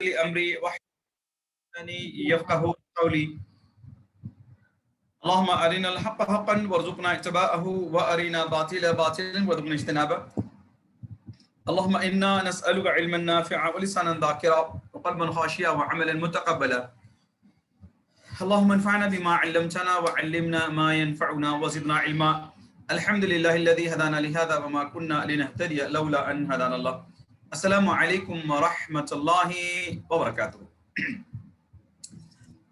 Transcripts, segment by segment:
أمري واحلل يفقهوا قولي اللهم أرنا الحق حقا وارزقنا اتباعه وأرنا الباطل باطلا وارزقنا اجتنابه اللهم إنا نسألك علما نافعا ولسانا ذاكرا وقلبا خاشعا وعملا متقبلا اللهم انفعنا بما علمتنا وعلمنا ما ينفعنا وزدنا علما الحمد لله الذي هدانا لهذا وما كنا لنهتدي لولا أن هدانا الله السلام علیکم ورحمۃ اللہ وبرکاتہ۔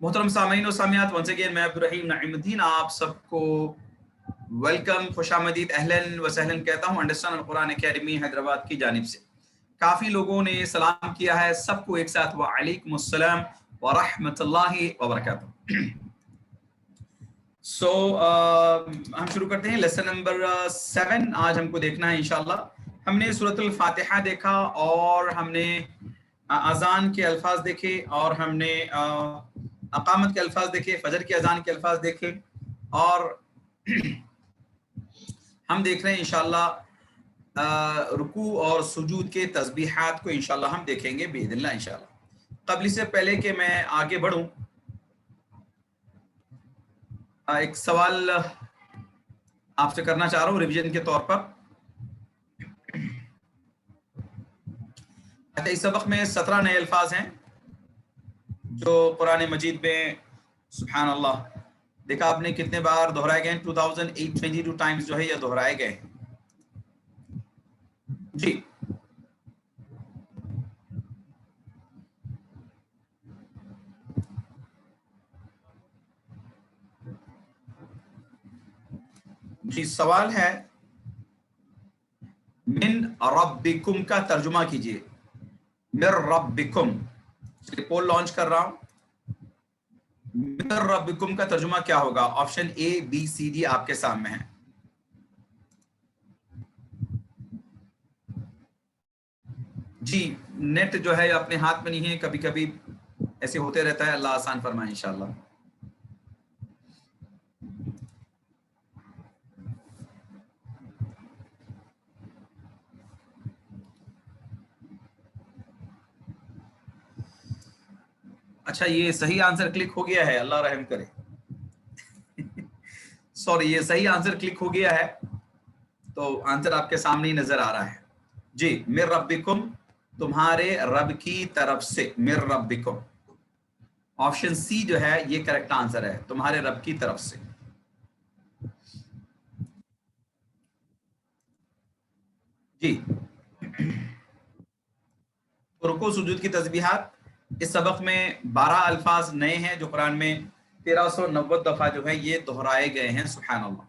محترم سامعین و سامعات، ونس اگین میں عبدالرحیم نعیم الدین آپ سب کو ویلکم، خوش آمدید، اہلاً و سہلاً کہتا ہوں انڈرسٹینڈ قرآن اکیڈمی حیدرآباد کی جانب سے۔ کافی لوگوں نے سلام کیا ہے، سب کو ایک ساتھ وعلیکم السلام ورحمۃ اللہ وبرکاتہ۔ ہم شروع کرتے ہیں لیسن نمبر 7۔ آج ہم کو دیکھنا ہے انشاءاللہ۔ ہم نے سورۃ الفاتحہ دیکھا اور ہم نے اذان کے الفاظ دیکھے اور ہم نے اقامت کے الفاظ دیکھے، فجر کی اذان کے الفاظ دیکھے، اور ہم دیکھ رہے ہیں انشاءاللہ رکوع اور سجود کے تسبیحات کو انشاءاللہ ہم دیکھیں گے باذن اللہ انشاءاللہ۔ قبل اس سے پہلے کہ میں آگے بڑھوں، ایک سوال آپ سے کرنا چاہ رہا ہوں ریویژن کے طور پر۔ اس سبق میں 17 نئے الفاظ ہیں جو قرآن مجید میں سبحان اللہ دیکھا آپ نے کتنے بار دہرائے گئے ہیں، 2822 ٹائمز جو ہے یہ دہرائے گئے ہیں۔ جی سوال ہے من ربکم کا ترجمہ کیجئے۔ من ربکم، پول لانچ کر رہا ہوں۔ من ربکم کا ترجمہ کیا ہوگا؟ آپشن اے بی سی ڈی آپ کے سامنے ہے۔ جی نیٹ جو ہے اپنے ہاتھ میں نہیں ہے، کبھی کبھی ایسے ہوتے رہتا ہے، اللہ آسان فرمائے انشاءاللہ۔ اچھا یہ صحیح آنسر کلک ہو گیا ہے، اللہ رحم کرے۔ سوری، یہ صحیح آنسر کلک ہو گیا ہے، تو آنسر آپ کے سامنے ہی نظر آ رہا ہے۔ جی من ربکم، تمہارے رب کی طرف سے، من ربکم، آپشن سی جو ہے یہ کریکٹ آنسر ہے، تمہارے رب کی طرف سے۔ جی رکوع سجود کی تسبیحات، اس سبق میں 12 الفاظ نئے ہیں جو قرآن میں 1390 دفعہ جو ہے یہ دہرائے گئے ہیں، سبحان اللہ۔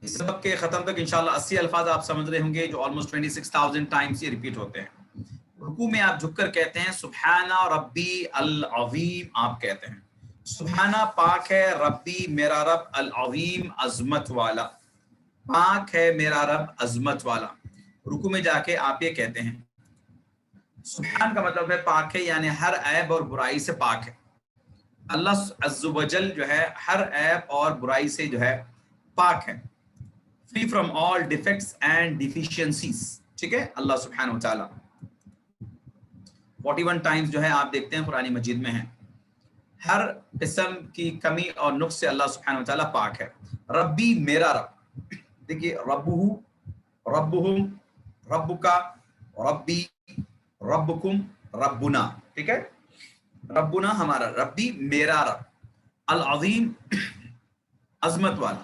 اس سبق کے ختم تک انشاءاللہ 80 الفاظ آپ سمجھ رہے ہوں گے جو آلموسٹ 26,000 ٹائمز یہ ریپیٹ ہوتے ہیں۔ رکوع میں آپ جھک کر کہتے ہیں سبحان ربی العظیم، آپ کہتے ہیں سبحانہ پاک ہے ربی میرا رب، العظیم عظمت والا، پاک ہے میرا رب عظمت والا۔ رکوع میں جا کے آپ یہ کہتے ہیں، سبحان کا مطلب ہے پاک ہے، یعنی ہر عیب اور برائی سے پاک ہے۔ اللہ عز و جل جو ہے ہر عیب اور برائی سے جو ہے پاک ہے، free from all defects and deficiencies, ٹھیک ہے، اللہ سبحانہ و تعالیٰ 41 ٹائمز جو ہے آپ دیکھتے ہیں قرآن مجید میں ہیں۔ ہر قسم کی کمی اور نقص سے اللہ سبحانہ و تعالیٰ پاک ہے۔ ربی میرا رب، دیکھیے ربہ، ربہم، ربکا، ربی، ربکم، ربنا، ٹھیک ہے، ربنا ہمارا، ربی میرا رب، العظیم عظمت والا،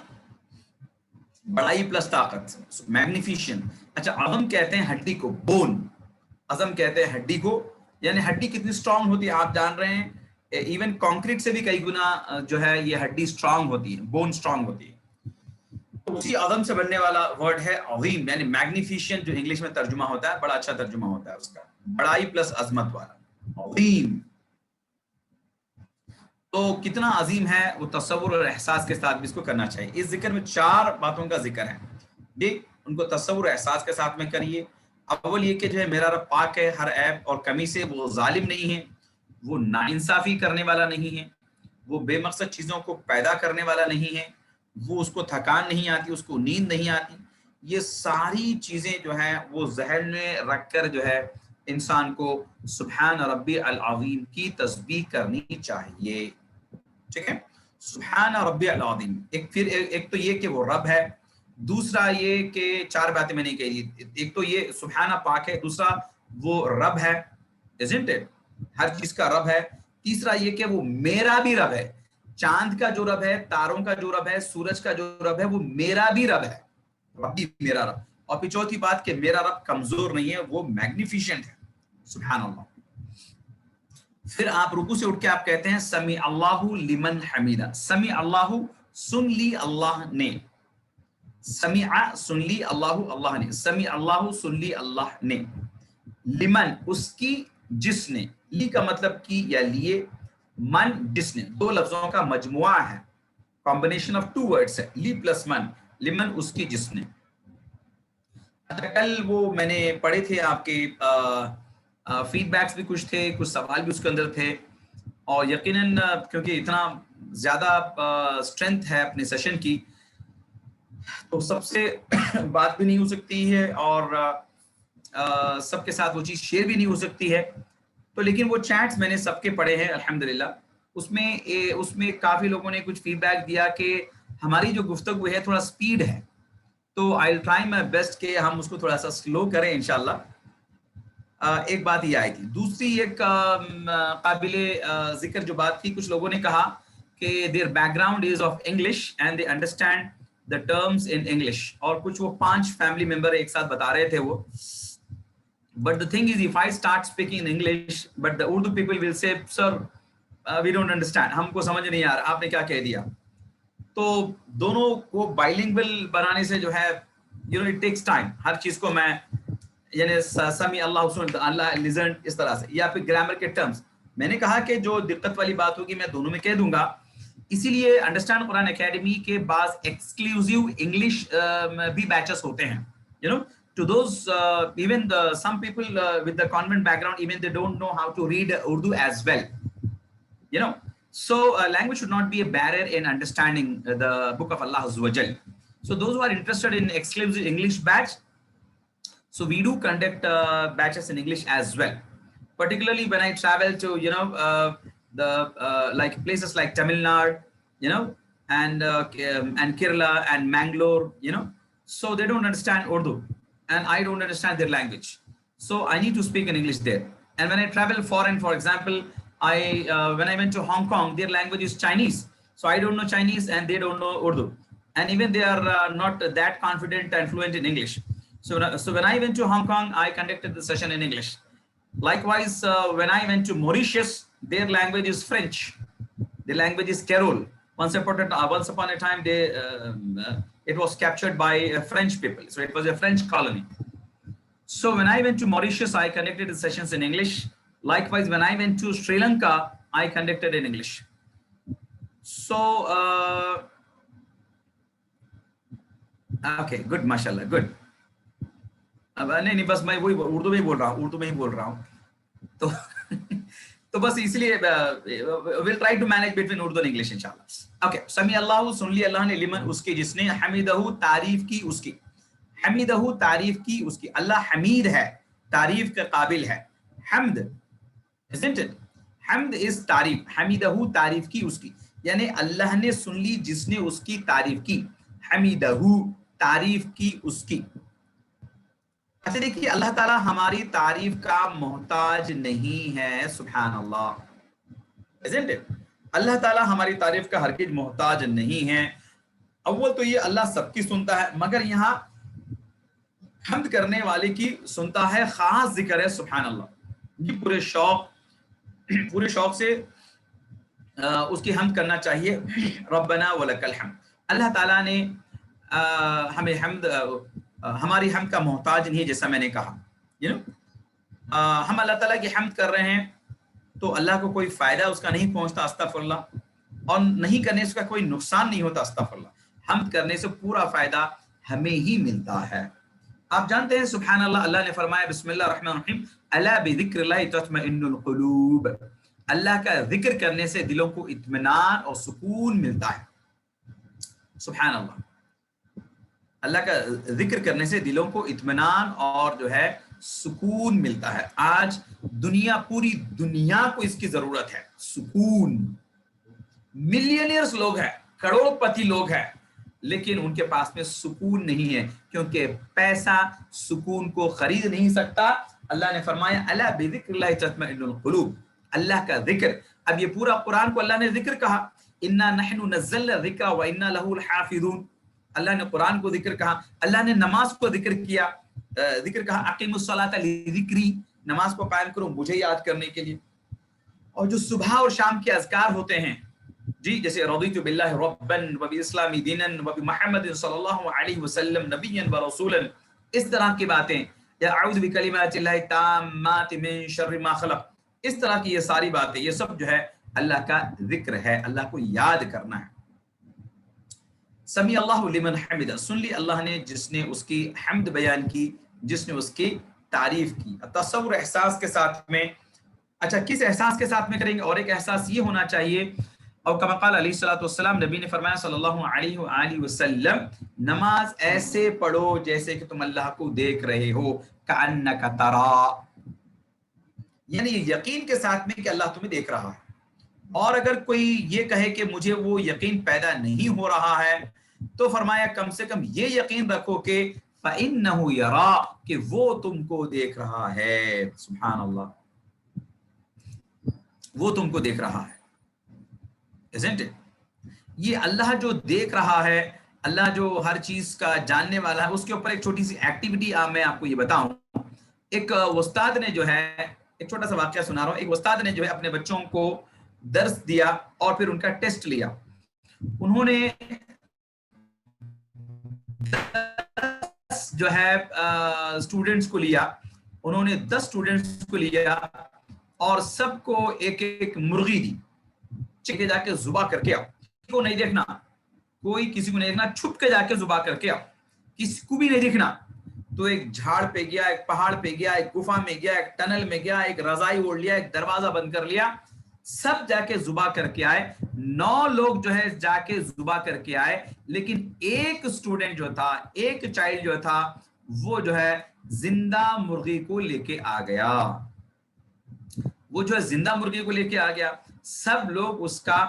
بڑائی پلس طاقت، میگنیفیشن۔ اچھا عظم کہتے ہیں ہڈی کو، بون، عظم کہتے ہیں ہڈی کو، یعنی ہڈی کتنی اسٹرانگ ہوتی ہے آپ جان رہے ہیں، ایون کانکریٹ سے بھی کئی گنا جو ہے یہ ہڈی اسٹرانگ ہوتی ہے، بون اسٹرانگ ہوتی ہے۔ اسی عظم سے بننے والا ورڈ ہے عظیم، یعنی میگنیفیشن، جو انگلش میں ترجمہ ہوتا ہے، بڑا اچھا ترجمہ ہوتا ہے اس کا، بڑائی پلس عظمت والا، عظیم۔ تو کتنا عظیم ہے وہ تصور اور احساس کے ساتھ بھی اس کو کرنا چاہیے۔ اس ذکر میں 4 باتوں کا ذکر ہے، جی ان کو تصور اور احساس کے ساتھ میں کریے۔ اول یہ کہ جو ہے میرا رب پاک ہے ہر عیب اور کمی سے، وہ ظالم نہیں ہے، وہ ناانصافی کرنے والا نہیں ہے، وہ بے مقصد چیزوں کو پیدا کرنے والا نہیں ہے، وہ اس کو تھکان نہیں آتی، اس کو نیند نہیں آتی۔ یہ ساری چیزیں جو ہیں وہ ذہن میں رکھ کر جو ہے انسان کو سبحان ربی العظیم کی تسبیح کرنی چاہیے. ٹھیک ہے, سبحان ربی العظیم. ایک تو یہ کہ وہ رب ہے, دوسرا یہ کہ 4 باتیں میں نے کہی. ایک تو یہ سبحانہ پاک ہے, دوسرا وہ رب ہے, isn't it؟ ہر چیز کا رب ہے. تیسرا یہ کہ وہ میرا بھی رب ہے. چاند کا جو رب ہے, تاروں کا جو رب ہے, سورج کا جو رب ہے, وہ میرا بھی رب ہے. رب بھی میرا رب. اور پھر چوتھی بات کہ میرا رب کمزور نہیں ہے, وہ میگنیفیشنٹ ہے. سبحان اللہ. پھر آپ رکوع سے اٹھ کے آپ کہتے ہیں سمیع اللہ لمن حمیدہ. سمیع اللہ, سن لی اللہ نے. سمیع سن لی اللہ, اللہ نے. سمیع اللہ سن لی اللہ نے. لمن اس کی جس نے. لی کا مطلب کی یا لیے, من جس نے. 2 لفظوں کا مجموعہ ہے, کمبینیشن آف 2 ورڈز ہے, لی پلس من. لمن اس کی جس نے. کل وہ میں نے پڑھے تھے آپ کے فیڈ بیکس بھی کچھ تھے, کچھ سوال بھی اس کے اندر تھے, اور یقیناً کیونکہ اتنا زیادہ اسٹرینتھ ہے اپنے سیشن کی, تو سب سے بات بھی نہیں ہو سکتی ہے, اور سب کے ساتھ وہ چیز شیئر بھی نہیں ہو سکتی ہے. تو لیکن وہ چیٹس میں نے سب کے پڑھے ہیں الحمدللہ. اس میں کافی لوگوں نے کچھ فیڈ بیک دیا کہ ہماری جو گفتگو ہے تھوڑا سپیڈ ہے, تو آئی ول ٹرائی مائی بیسٹ کہ ہم اس کو تھوڑا سا سلو کریں انشاءاللہ. ایک بات یہ آئی تھی. دوسری ایک قابل ذکر جو بات تھی, کچھ لوگوں نے کہا کہ their background is of English and they understand the terms in English, اور کچھ وہ 5 فیملی ممبر ایک ساتھ بتا رہے تھے وہ. But the thing is, if I start speaking in English, but the Urdu people will say, sir, we don't understand, ہم کو سمجھ نہیں آ رہا آپ نے کیا کہہ دیا. تو دونوں کو بائلنگول بنانے سے جو ہے it takes time. ہر چیز کو میں یعنی سمی اللہ سن اللہ لزن اس طرح سے, یا پھر گرامر کے ٹرمز. میں نے کہا کہ جو دقت والی بات ہوگی میں دونوں میں کہہ دوں گا. اسی لیے انڈرسٹینڈ قرآن اکیڈمی کے بعض ایکسکلوزیو انگلش بھی بیچز ہوتے ہیں. To those even some people with the convent background, even they don't know how to read Urdu as well. So language should not be a barrier in understanding the book of Allah Azza wa Jal. So those who are interested in exclusive English batch, so we do conduct batches in English as well. Particularly when I travel to the like places like Tamil Nadu, and Kerala and Mangalore, so they don't understand Urdu and I don't understand their language. So I need to speak in English there. And when I travel foreign, for example, when I went to Hong Kong, their language is Chinese. So I don't know Chinese and they don't know Urdu. And even they are not that confident and fluent in English. So when I went to Hong Kong, I conducted the session in English. Likewise, when I went to Mauritius, their language is French. Their language is Creole. Once upon a time, it was captured by French people. So it was a French colony. So when I went to Mauritius, I conducted the sessions in English. Likewise, when I went to Sri Lanka, I conducted in English. So, okay, good, mashallah, good. نہیں بس میں وہی اردو میں ہی بول رہا ہوں تو بس اس لیے we'll try to manage between Urdu and English inshallah. Okay, سمیع اللہ سن لی اللہ نے لمن اس کی جس نے حمیدہ تعریف کی اس کی. حمیدہ تعریف کی اس کی. اللہ حمید ہے, تعریف کے قابل ہے. حمد, isn't it? حمد is تعریف. حمیدہ تعریف کی اس کی, یعنی اللہ نے سن لی جس نے اس کی تعریف کی. حمیدہ تعریف کی اس کی. اچھا دیکھیے, اللہ تعالیٰ ہماری تعریف کا محتاج نہیں ہے. سبحان اللہ, isn't it? اللہ تعالیٰ ہماری تعریف کا ہرگز محتاج نہیں ہے. اول تو یہ اللہ سب کی سنتا ہے, مگر یہاں حمد کرنے والے کی سنتا ہے. خاص ذکر ہے سبحان اللہ. یہ پورے شوق سے اس کی حمد کرنا چاہیے. ربنا ولک الحمد. اللہ تعالیٰ نے ہمیں ہماری حمد کا محتاج نہیں ہے, جیسا میں نے کہا. ہم اللہ تعالیٰ کی حمد کر رہے ہیں تو اللہ کو کوئی فائدہ اس کا نہیں پہنچتا, استغفر اللہ, اور نہیں کرنے سے اس کا کوئی نقصان نہیں ہوتا, استغفر اللہ. حمد کرنے سے پورا فائدہ ہمیں ہی ملتا ہے. آپ جانتے ہیں سبحان اللہ, اللہ نے فرمایا بسم اللہ الرحمن الرحیم, الا بذکر اللہ تطمئن القلوب. اللہ کا ذکر کرنے سے دلوں کو اطمینان اور سکون ملتا ہے. سبحان اللہ, اللہ کا ذکر کرنے سے دلوں کو اطمینان اور جو ہے سکون ملتا ہے. آج پوری دنیا کو اس کی ضرورت ہے, سکون. ملینئرز لوگ ہیں, کروڑ پتی لوگ ہیں, لیکن ان کے پاس میں سکون نہیں ہے, کیونکہ پیسہ سکون کو خرید نہیں سکتا. اللہ نے فرمایا الا بذکر اللہ تطمئن القلوب, اللہ کا ذکر. اب یہ پورا قرآن کو اللہ نے ذکر کہا, انا نحن نزلنا الذکر وانا له الحافظون. اللہ نے قرآن کو ذکر کہا, اللہ نے نماز کو ذکر کیا, ذکر کہا اقیموا الصلاۃ لذکری, نماز کو قائم کرو مجھے یاد کرنے کے لیے. اور جو صبح اور شام کے اذکار ہوتے ہیں جی, جیسے رضیت باللہ ربا وبالاسلام دینا وبمحمد صلی اللہ علیہ وسلم نبیا ورسولا, اس طرح کی باتیں, یا اعوذ بکلمات اللہ التامات من شر ما خلق, اس طرح کی یہ ساری باتیں, یہ سب جو ہے اللہ کا ذکر ہے, اللہ کو یاد کرنا ہے. سمیع اللہ لمن حمدہ, سن لی اللہ نے جس نے اس کی حمد بیان کی, جس نے اس کی تعریف کی. تصور احساس کے ساتھ میں. اچھا, کس احساس کے ساتھ میں کریں گے؟ اور ایک احساس یہ ہونا چاہیے, اور کما قال علیہ الصلوۃ والسلام, نبی نے فرمایا صلی اللہ علیہ وآلہ وسلم, نماز ایسے پڑھو جیسے کہ تم اللہ کو دیکھ رہے ہو, کأنک ترا, یعنی یقین کے ساتھ میں کہ اللہ تمہیں دیکھ رہا ہے. اور اگر کوئی یہ کہے کہ مجھے وہ یقین پیدا نہیں ہو رہا ہے, تو فرمایا کم سے کم یہ یقین رکھو کہ فإنہ یرا, کہ وہ تم کو دیکھ رہا ہے. سبحان اللہ, وہ تم کو دیکھ رہا ہے. Isn't it? یہ اللہ جو دیکھ رہا ہے, اللہ جو ہر چیز کا جاننے والا ہے, اس کے اوپر ایک چھوٹی سی ایکٹیویٹی میں آپ کو یہ بتاؤں. ایک استاد نے جو ہے, ایک چھوٹا سا واقعہ سنا رہا ہوں, ایک استاد نے جو ہے اپنے بچوں کو درس دیا اور پھر ان کا ٹیسٹ لیا. انہوں نے جو ہے اسٹوڈنٹس کو لیا, انہوں نے 10 اسٹوڈنٹس کو لیا اور سب کو ایک ایک مرغی دی, چکے جا کے ذبح کر کے آؤ, کسی کو نہیں دیکھنا, کوئی کسی کو نہیں دیکھنا, چھپ کے جا کے ذبح کر کے آؤ, کسی کو بھی نہیں دیکھنا. تو ایک جھاڑ پہ گیا, ایک پہاڑ پہ گیا, ایک گفا میں گیا, ایک ٹنل میں گیا, ایک رضائی اوڑھ لیا, ایک دروازہ بند کر لیا, سب جا کے ذبح کر کے آئے. 9 لوگ جو ہے جا کے ذبح کر کے آئے, لیکن ایک اسٹوڈنٹ جو تھا, ایک چائلڈ جو تھا, وہ جو ہے زندہ مرغی کو لے کے آ گیا. وہ جو ہے زندہ مرغی کو لے کے آ گیا. سب لوگ اس کا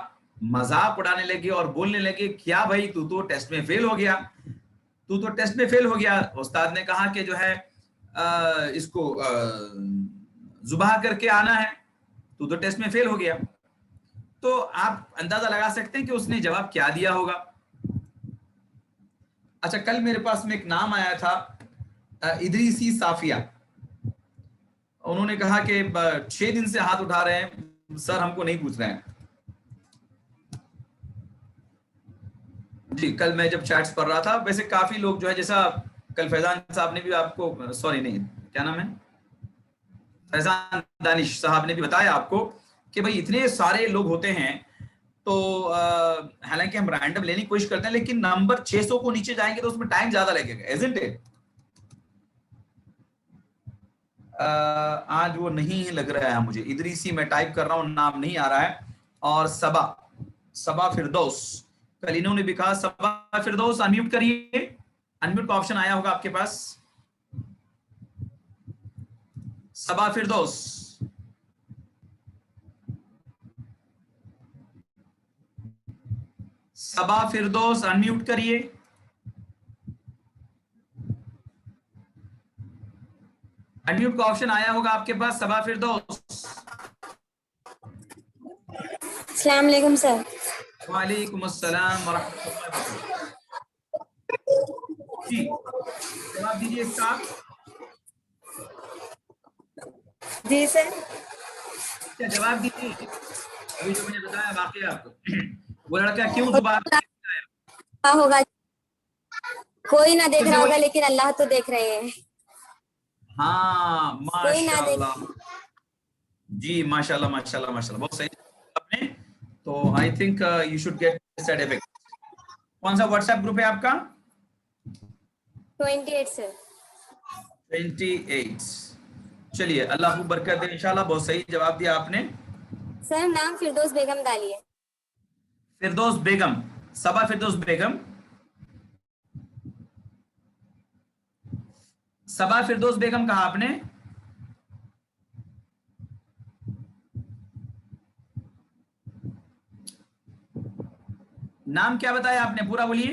مذاق اڑانے لگے اور بولنے لگے, کیا بھائی تو ٹیسٹ میں فیل ہو گیا, تو ٹیسٹ میں فیل ہو گیا. استاد نے کہا کہ جو ہے اس کو ذبح کر کے آنا ہے, تو ٹیسٹ میں فیل ہو گیا. تو آپ اندازہ لگا سکتے ہیں کہ اس نے جواب کیا دیا ہوگا. اچھا, کل میرے پاس میں ایک نام آیا تھا, ادریسی صافیہ. انہوں نے کہا کہ 6 دن سے ہاتھ اٹھا رہے ہیں سر, ہم کو نہیں پوچھ رہے ہیں. جی, کل میں جب چیٹس پڑھ رہا تھا, ویسے کافی لوگ جو ہے, جیسا کل فیضان صاحب نے بھی آپ کو, سوری نہیں, کیا نام ہے, فیضان دانش صاحب نے بھی بتایا آپ کو کہ بھئی اتنے سارے لوگ ہوتے ہیں, تو حالانکہ ہم رینڈم لینے کی کوشش کرتے ہیں, لیکن نمبر 600 کو نیچے جائیں گے تو اس میں ٹائم زیادہ لگے گا. isn't it? آج وہ نہیں لگ رہا ہے مجھے, ادریسی میں ٹائپ کر رہا ہوں, نام نہیں آ رہا ہے. اور صبا فردوس, کل انہوں نے بھی کہا. صبا فردوس انمیوٹ کریے, انمیوٹ کا آپشن آیا ہوگا آپ کے پاس. صبا فردوس, صبا فردوس انمیوٹ کریے. انمیوٹ کا آپشن آیا ہوگا آپ کے پاس. صبا فردوس. السلام علیکم سر. وعلیکم السلام ورحمۃ اللہ وبرکاتہ. جی, جواب دیجیے اس کا. جی سر. کیا جواب دیجیے. ابھی جو میں نے بتایا واقعہ آپ کو, وہ لڑکا کیوں زبان ہوگا, کوئی نہ دیکھ رہا ہوگا لیکن اللہ تو دیکھ رہے ہیں. ہاں, کوئی نہ ماشاء دیکھ, اللہ. جی, ماشاء اللہ ماشاء اللہ ماشاء اللہ, بہت صحیح آپ نے. تو I think you should get certificate. کون سا واٹس ایپ گروپ ہے آپ کا؟ 28 سر. 28. چلیے, اللہ کو برکت دے انشاءاللہ. بہت صحیح جواب دیا آپ نے. سر نام فردوس بیگم ڈالیے. فردوس بیگم, صبا فردوس بیگم, सबा फिरदौस बेगम कहा आपने? नाम क्या बताया आपने, पूरा बोलिए।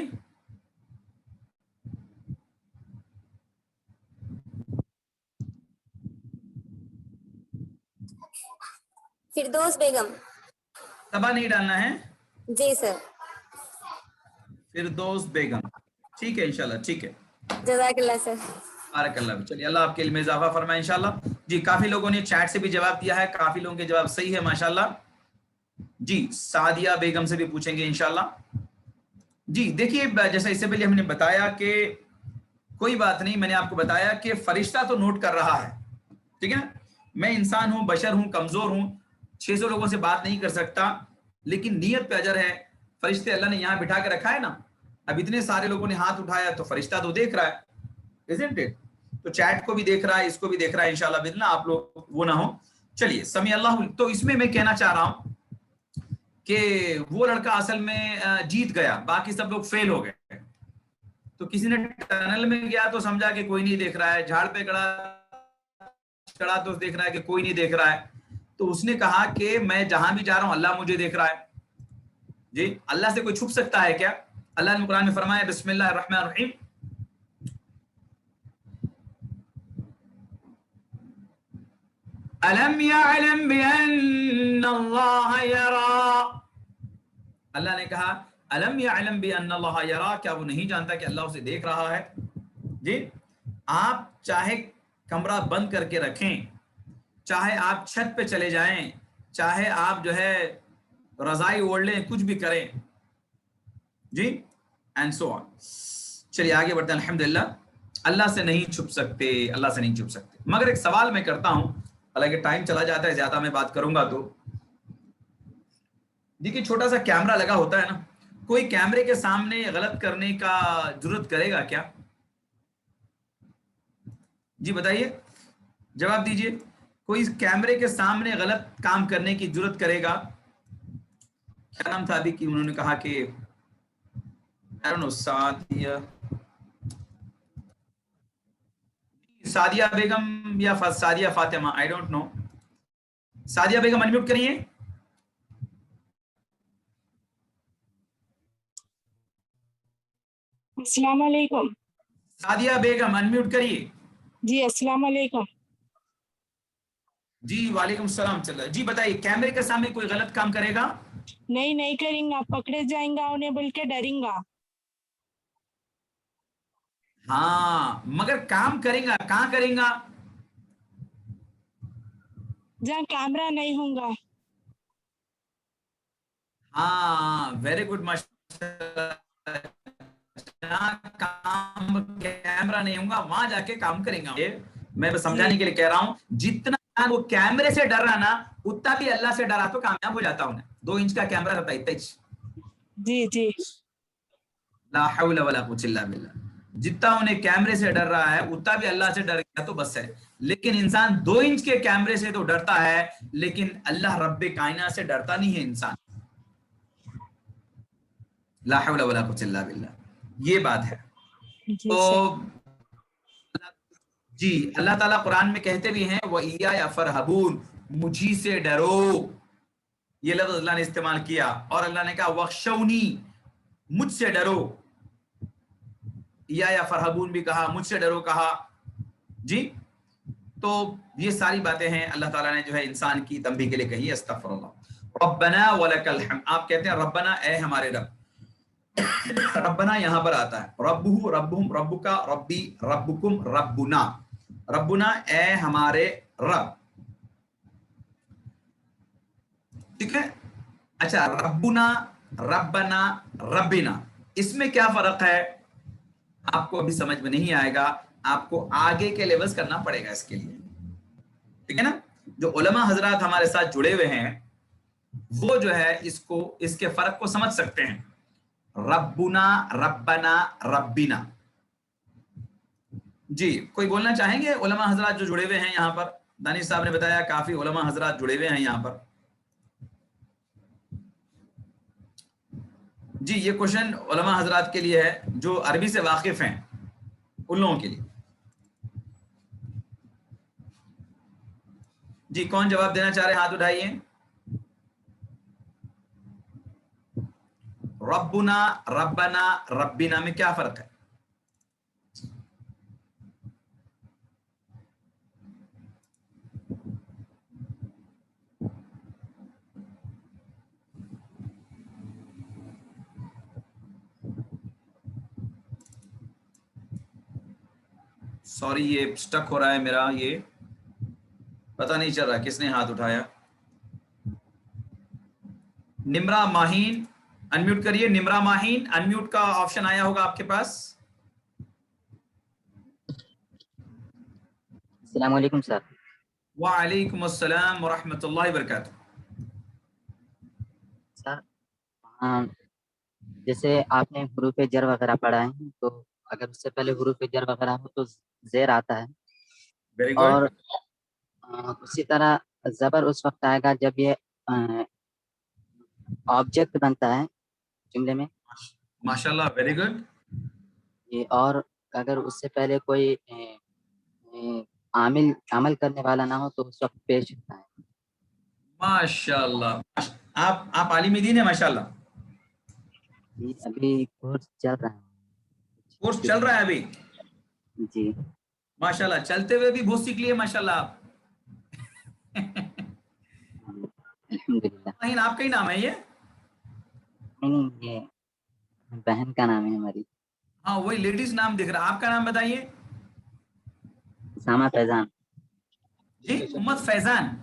फिरदौस बेगम। सबा नहीं डालना है, जी सर। फिरदौस बेगम, ठीक है इंशाल्लाह, ठीक है। जज़ाकल्लाह सर। बारकल्लाह। चलिए अल्लाह आपके इल्म में इजाफा फरमाए इंशाल्लाह। जी काफी लोगों ने चैट से भी जवाब दिया है, काफी लोगों के जवाब सही है माशाल्लाह। जी सादिया बेगम से भी पूछेंगे इंशाल्लाह। जी देखिए, जैसा इससे पहले हमने बताया कि कोई बात नहीं, मैंने आपको बताया कि फरिश्ता तो नोट कर रहा है, ठीक है। मैं इंसान हूं, बशर हूं, कमजोर हूं, 600 लोगों से बात नहीं कर सकता, लेकिन नीयत पे अजर है। फरिश्ते अल्लाह ने यहां बिठा के रखा है ना, अब इतने सारे लोगों ने हाथ उठाया तो फरिश्ता तो देख रहा है, इज़न्ट इट? तो चैट को भी देख रहा है, इसको भी देख रहा है इंशाल्लाह बिस्मिल्ला, आप लोग वो ना हो। चलिए समी अल्लाह। तो इसमें मैं कहना चाह रहा हूं कि वो लड़का असल में जीत गया, बाकी सब लोग फेल हो गए। तो किसी ने टनल में गया तो समझा कि कोई नहीं देख रहा है, झाड़ पे चढ़ा तो देख रहा है कि कोई नहीं देख रहा है, तो उसने कहा कि मैं जहां भी जा रहा हूं अल्लाह मुझे देख रहा है। जी अल्लाह से कोई छुप सकता है क्या? अल्लाह ने कुरान में फरमाया बिस्मिल्लाहिर्रहमानिर्रहीम, अलम यअलम बिअन्नल्लाह यरा। अल्लाह ने कहा अलम यअलम बिअन्नल्लाह यरा, क्या वो नहीं जानता कि अल्लाह उसे देख रहा है? जी आप चाहे कमरा बंद करके रखें, चाहे आप छत पे चले जाएं, चाहे आप जो है रजाई ओढ़ लें, कुछ भी करें, जी एंड सो ऑन। चलिए आगे बढ़ते हैं। अल्हम्दुलिल्लाह अल्लाह से नहीं छुप सकते, अल्लाह से नहीं छुप सकते। मगर एक सवाल मैं करता हूं, हालांकि टाइम चला जाता है, ज्यादा मैं बात करूंगा तो। देखिए छोटा सा कैमरा लगा होता है ना, कोई कैमरे के सामने गलत करने का जरूरत करेगा क्या? जी बताइए, जवाब दीजिए। कोई कैमरे के सामने गलत काम करने की जरूरत करेगा? क्या नाम था अभी कि उन्होंने कहा कि आई डोंट नो, सादिया बेगम या Sadia Fatima, I don't know. Sadia Begum unmute करिए। अस्सलाम वालेकुम। सादिया बेगम अनम्यूट करिए। जी अस्सलाम वालेकुम। जी वालेकुम सलाम। चल जी बताइए, कैमरे के सामने कोई गलत काम करेगा? नहीं करेंगे, पकड़े जाएंगा उन्हें बोल के डरेंगा। हाँ मगर काम करेगा, कहाँ करेगा? जहाँ कैमरा नहीं होगा। हाँ वेरी गुड माशाल्लाह। काम कैमरा नहीं होगा वहां जाके काम करेगा। मैं बस समझाने के लिए कह रहा हूं, जितना वो कैमरे से डर रहा ना, उतना भी अल्लाह से डरा तो कामयाब हो जाता उन्हें। 2 इंच का कैमरा रहता है, जी जी ला हौला वला कुव्वता इल्ला बिल्लाह। जितना उन्हें कैमरे से डर रहा है उतना भी अल्लाह से डर गया तो बस है। लेकिन इंसान 2 इंच के कैमरे से तो डरता है, लेकिन अल्लाह रब्बे कायनात से डरता नहीं है इंसान। ला हौला वला कुव्वता इल्ला बिल्लाह, ये बात है। जी तो सर। जी अल्लाह ताला कुरान में कहते भी हैं व इया फरहबून, मुझी से डरो, ये लफ्ज अल्लाह ने इस्तेमाल किया। और अल्लाह ने कहा वख्शौनी, मुझसे डरो। या फरहबून भी कहा, मुझसे डरो कहा। जी तो ये सारी बातें हैं अल्लाह ताला ने जो है इंसान की तंबीह के लिए कही। अस्तगफिरुल्लाह। रब्बना वलकल हम्द, आप कहते हैं रब्बना, ए हमारे रब। रब्बना यहां पर आता है, रब्बुहु रब्बुहुम रब्बुका रब्बी रब्बुकुम रब्बुना। रब्बुना ए हमारे रब, ठीक है। अच्छा रब्बुना, रब्बना, रब्बिना, इसमें क्या फर्क है आपको अभी समझ में नहीं आएगा, आपको आगे के लेवल्स करना पड़ेगा इसके लिए, ठीक है ना। जो उलमा हजरात हमारे साथ जुड़े हुए हैं वो जो है इसको, इसके फर्क को समझ सकते हैं। रब्बुना, रब्बना, रब्बिना। जी कोई बोलना चाहेंगे उलमा हजरात जो जुड़े हुए हैं यहाँ पर? दानिश साहब ने बताया काफी उलमा हजरात जुड़े हुए हैं यहाँ पर। जी ये क्वेश्चन उलमा हजरात के लिए है जो अरबी से वाकिफ हैं, उन लोगों के लिए। جی کون جواب دینا چاہ رہے ہیں؟ ہاتھ اٹھائیے. ربنا ربنا ربنا میں کیا فرق ہے؟ سوری یہ سٹک ہو رہا ہے میرا، یہ پتہ نہیں چل رہا کس نے ہاتھ اٹھایا. نمرا ماہین انمیوٹ کریے. نمرا ماہین انمیوٹ کا آپشن آیا ہوگا آپ کے پاس. السلام علیکم سر. وعلیکم السلام ورحمۃ اللہ وبرکاتہ. سر جیسے آپ نے حروف جر وغیرہ پڑھا ہے تو اگر اس سے پہلے حروف جر وغیرہ ہو تو زیر آتا ہے. Very good. اور اسی طرح زبر اس وقت آئے گا جب یہ آبجیکٹ بنتا ہے جملے میں. ماشاءاللہ ویری گڈ. یہ اور اگر اس سے پہلے کوئی عمل کرنے والا نہ ہو تو اس وقت پیش ہوتا ہے. ماشاءاللہ. آپ عالم دین ہیں ماشاءاللہ. ابھی کورس چل رہا ہے. کورس چل رہا ہے ابھی. جی ماشاءاللہ چلتے ہوئے بھی بہت سیکھ لیے ماشاءاللہ آپ. الحمدللہ. آپ کا ہی نام ہے یہ؟ نہیں یہ بہن کا نام ہے ہماری. ہاں وہی لیڈیز نام دکھ رہا. آپ کا نام بتائیے. اسامہ فیضان. جی محمد فیضان.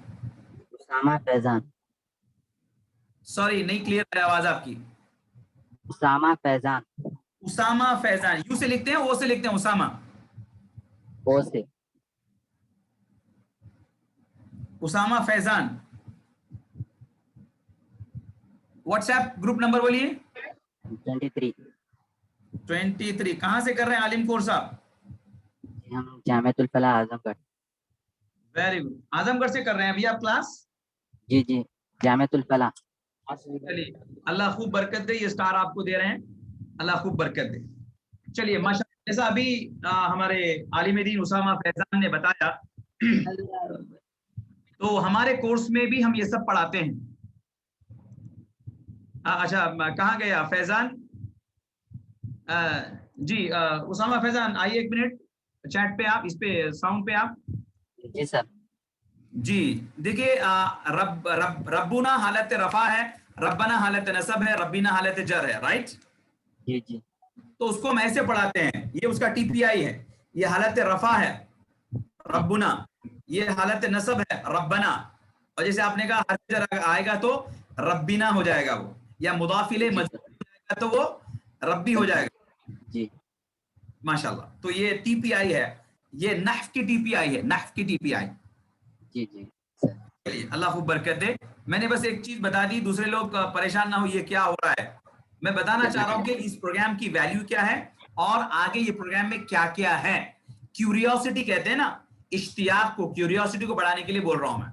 اسامہ فیضان. سوری نہیں کلیئر ہے آواز آپ کی. اسامہ فیضان. اسامہ فیضان. یو سے لکھتے ہیں او سے لکھتے ہیں؟ اسامہ او سے. اسامہ فیضان. واٹس ایپ گروپ نمبر بولیے. 23. 23. کہاں سے کر رہے ہیں عالم کورس آپ؟ ہم جامعۃ الفلاح اعظم گڑھ. Very good. اعظم گڑھ سے کر رہے ہیں ابھی آپ کلاس؟ جی جی جامعۃ الفلاح. چلیے اللہ خوب برکت دے. یہ اسٹار آپ کو دے رہے ہیں، اللہ خوب برکت دے. چلیے ماشاءاللہ. جیسا ابھی ہمارے عالم دین اسامہ فیضان نے بتایا تو ہمارے کورس میں بھی ہم یہ سب پڑھاتے ہیں. اچھا کہاں گیا فیضان؟ جی اسامہ فیضان آئیے ایک منٹ چیٹ پہ. آپ اس پہ ساؤنڈ پہ آپ. جی سر. جی دیکھیے ربنا حالت رفع ہے، ربنا حالت نصب ہے، ربینا حالت جر ہے. رائٹ. جی جی تو اس کو ہم ایسے پڑھاتے ہیں. یہ اس کا ٹی پی آئی ہے. یہ حالت رفع ہے ربنا، یہ حالت نصب ہے ربنا. اور جیسے آپ نے کہا حرف جر آئے گا تو ربینا ہو جائے گا وہ، یا مضاف الیہ مجرور ہو جائے گا تو وہ ربی ہو جائے گا. جی ماشاءاللہ. تو یہ ٹی پی آئی ہے، یہ نحو کی ٹی پی آئی ہے، نحو کی ٹی پی آئی. جی جی چلیے اللہ خوب برکت دے. میں نے بس ایک چیز بتا دی، دوسرے لوگ پریشان نہ ہو یہ کیا ہو رہا ہے. میں بتانا چاہ رہا ہوں کہ اس پروگرام کی ویلیو کیا ہے اور آگے یہ پروگرام میں کیا کیا ہے. کیوریوسٹی کہتے ہیں نا، اشتیاق کو، کیوریوسٹی کو بڑھانے کے لیے بول رہا ہوں میں.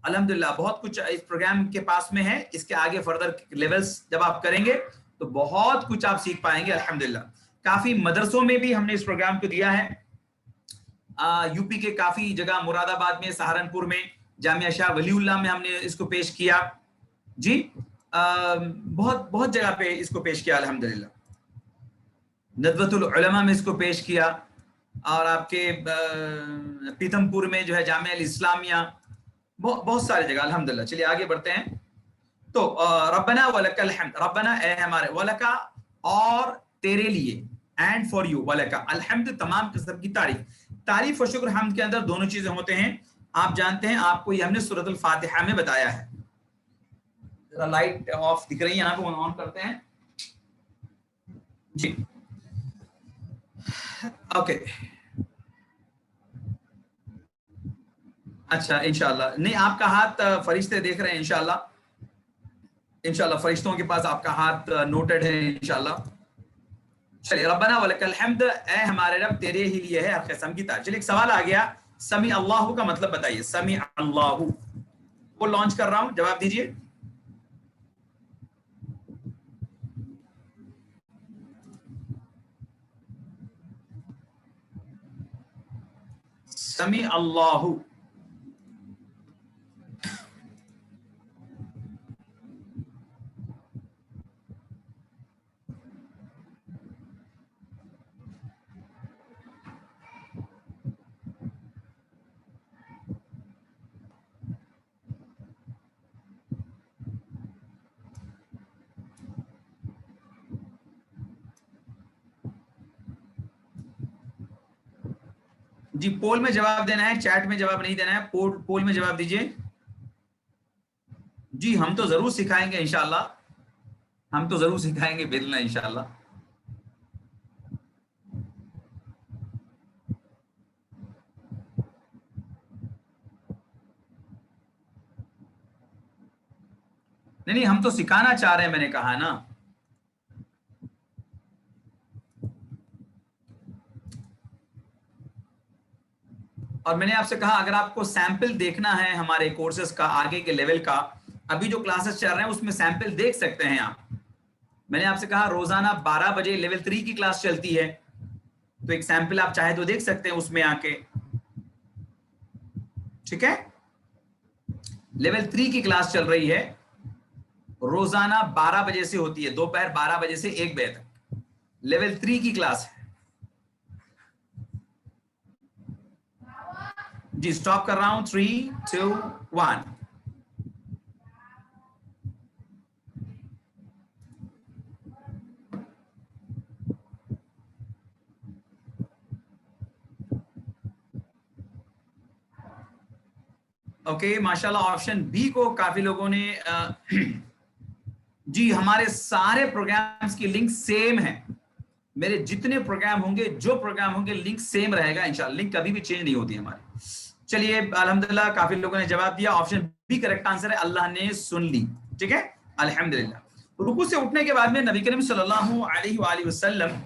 الحمدللہ بہت کچھ اس پروگرام کے پاس میں ہے. اس کے آگے فردر لیولز جب آپ کریں گے تو بہت کچھ آپ سیکھ پائیں گے الحمدللہ. کافی مدرسوں میں بھی ہم نے اس پروگرام کو دیا ہے. یو پی کے کافی جگہ، مراد آباد میں، سہارنپور میں، جامعہ شاہ ولی اللہ میں ہم نے اس کو پیش کیا. جی بہت بہت جگہ پہ اس کو پیش کیا الحمدللہ. ندوۃ العلماء میں اس کو پیش کیا، اور آپ کے پیتم پور میں جو ہے جامعہ الاسلامیہ، بہت سارے جگہ الحمدللہ. چلیے آگے بڑھتے ہیں. تو ربنا ولک الحمد. ربنا اے ہمارے، ولکا اور تیرے لیے، اینڈ فار یو، ولکا الحمد تمام قسم کی تعریف. تعریف و شکر حمد کے اندر دونوں چیزیں ہوتے ہیں. آپ جانتے ہیں، آپ کو یہ ہم نے سورۃ الفاتحہ میں بتایا ہے. ذرا لائٹ آف دکھ رہی ہے یہاں پہ، آن کرتے ہیں. جی اوکے. اچھا انشاءاللہ. نہیں آپ کا ہاتھ فرشتے دیکھ رہے ہیں انشاءاللہ. انشاءاللہ فرشتوں کے پاس آپ کا ہاتھ نوٹڈ ہے انشاءاللہ. چلیے ربنا ولک الحمد. اے ہمارے رب تیرے ہی لیے ہے ہر قسم کی تعریف. چلیے ایک سوال آ گیا، سمیع اللہ کا مطلب بتائیے. سمیع اللہ وہ لانچ کر رہا ہوں، جواب دیجئے. سمیع اللہ. जी पोल में जवाब देना है, चैट में जवाब नहीं देना है, पोल में जवाब दीजिए। जी हम तो जरूर सिखाएंगे इंशाल्लाह, हम तो जरूर सिखाएंगे बिल्कुल इंशाल्लाह। नहीं हम तो सिखाना चाह रहे हैं, मैंने कहा ना। और मैंने आपसे कहा अगर आपको सैंपल देखना है हमारे कोर्सेज का, आगे के लेवल का, अभी जो क्लासेस चल रहे हैं उसमें सैंपल देख सकते हैं आप। मैंने आपसे कहा रोजाना 12 बजे लेवल 3 की क्लास चलती है, तो एक सैंपल आप चाहे तो देख सकते हैं उसमें आके, ठीक है। लेवल 3 की क्लास चल रही है, रोजाना 12 बजे से होती है, दोपहर 12 बजे से 1 बजे तक लेवल 3 की क्लास है। जी स्टॉप कर रहा हूं, 3, 2, 1। ओके माशाल्लाह, ऑप्शन बी को काफी लोगों ने जी हमारे सारे प्रोग्राम्स की लिंक सेम है, मेरे जितने प्रोग्राम होंगे, जो प्रोग्राम होंगे, लिंक सेम रहेगा इंशाल्लाह, लिंक कभी भी चेंज नहीं होती हमारी। चलिए अल्हम्दुलिल्लाह काफी लोगों ने जवाब दिया, ऑप्शन बी करेक्ट आंसर है, अल्लाह ने सुन ली, ठीक है अल्हम्दुलिल्लाह। रुकू से उठने के बाद में नबी करीम सल्लल्लाहु अलैहि वसल्लम,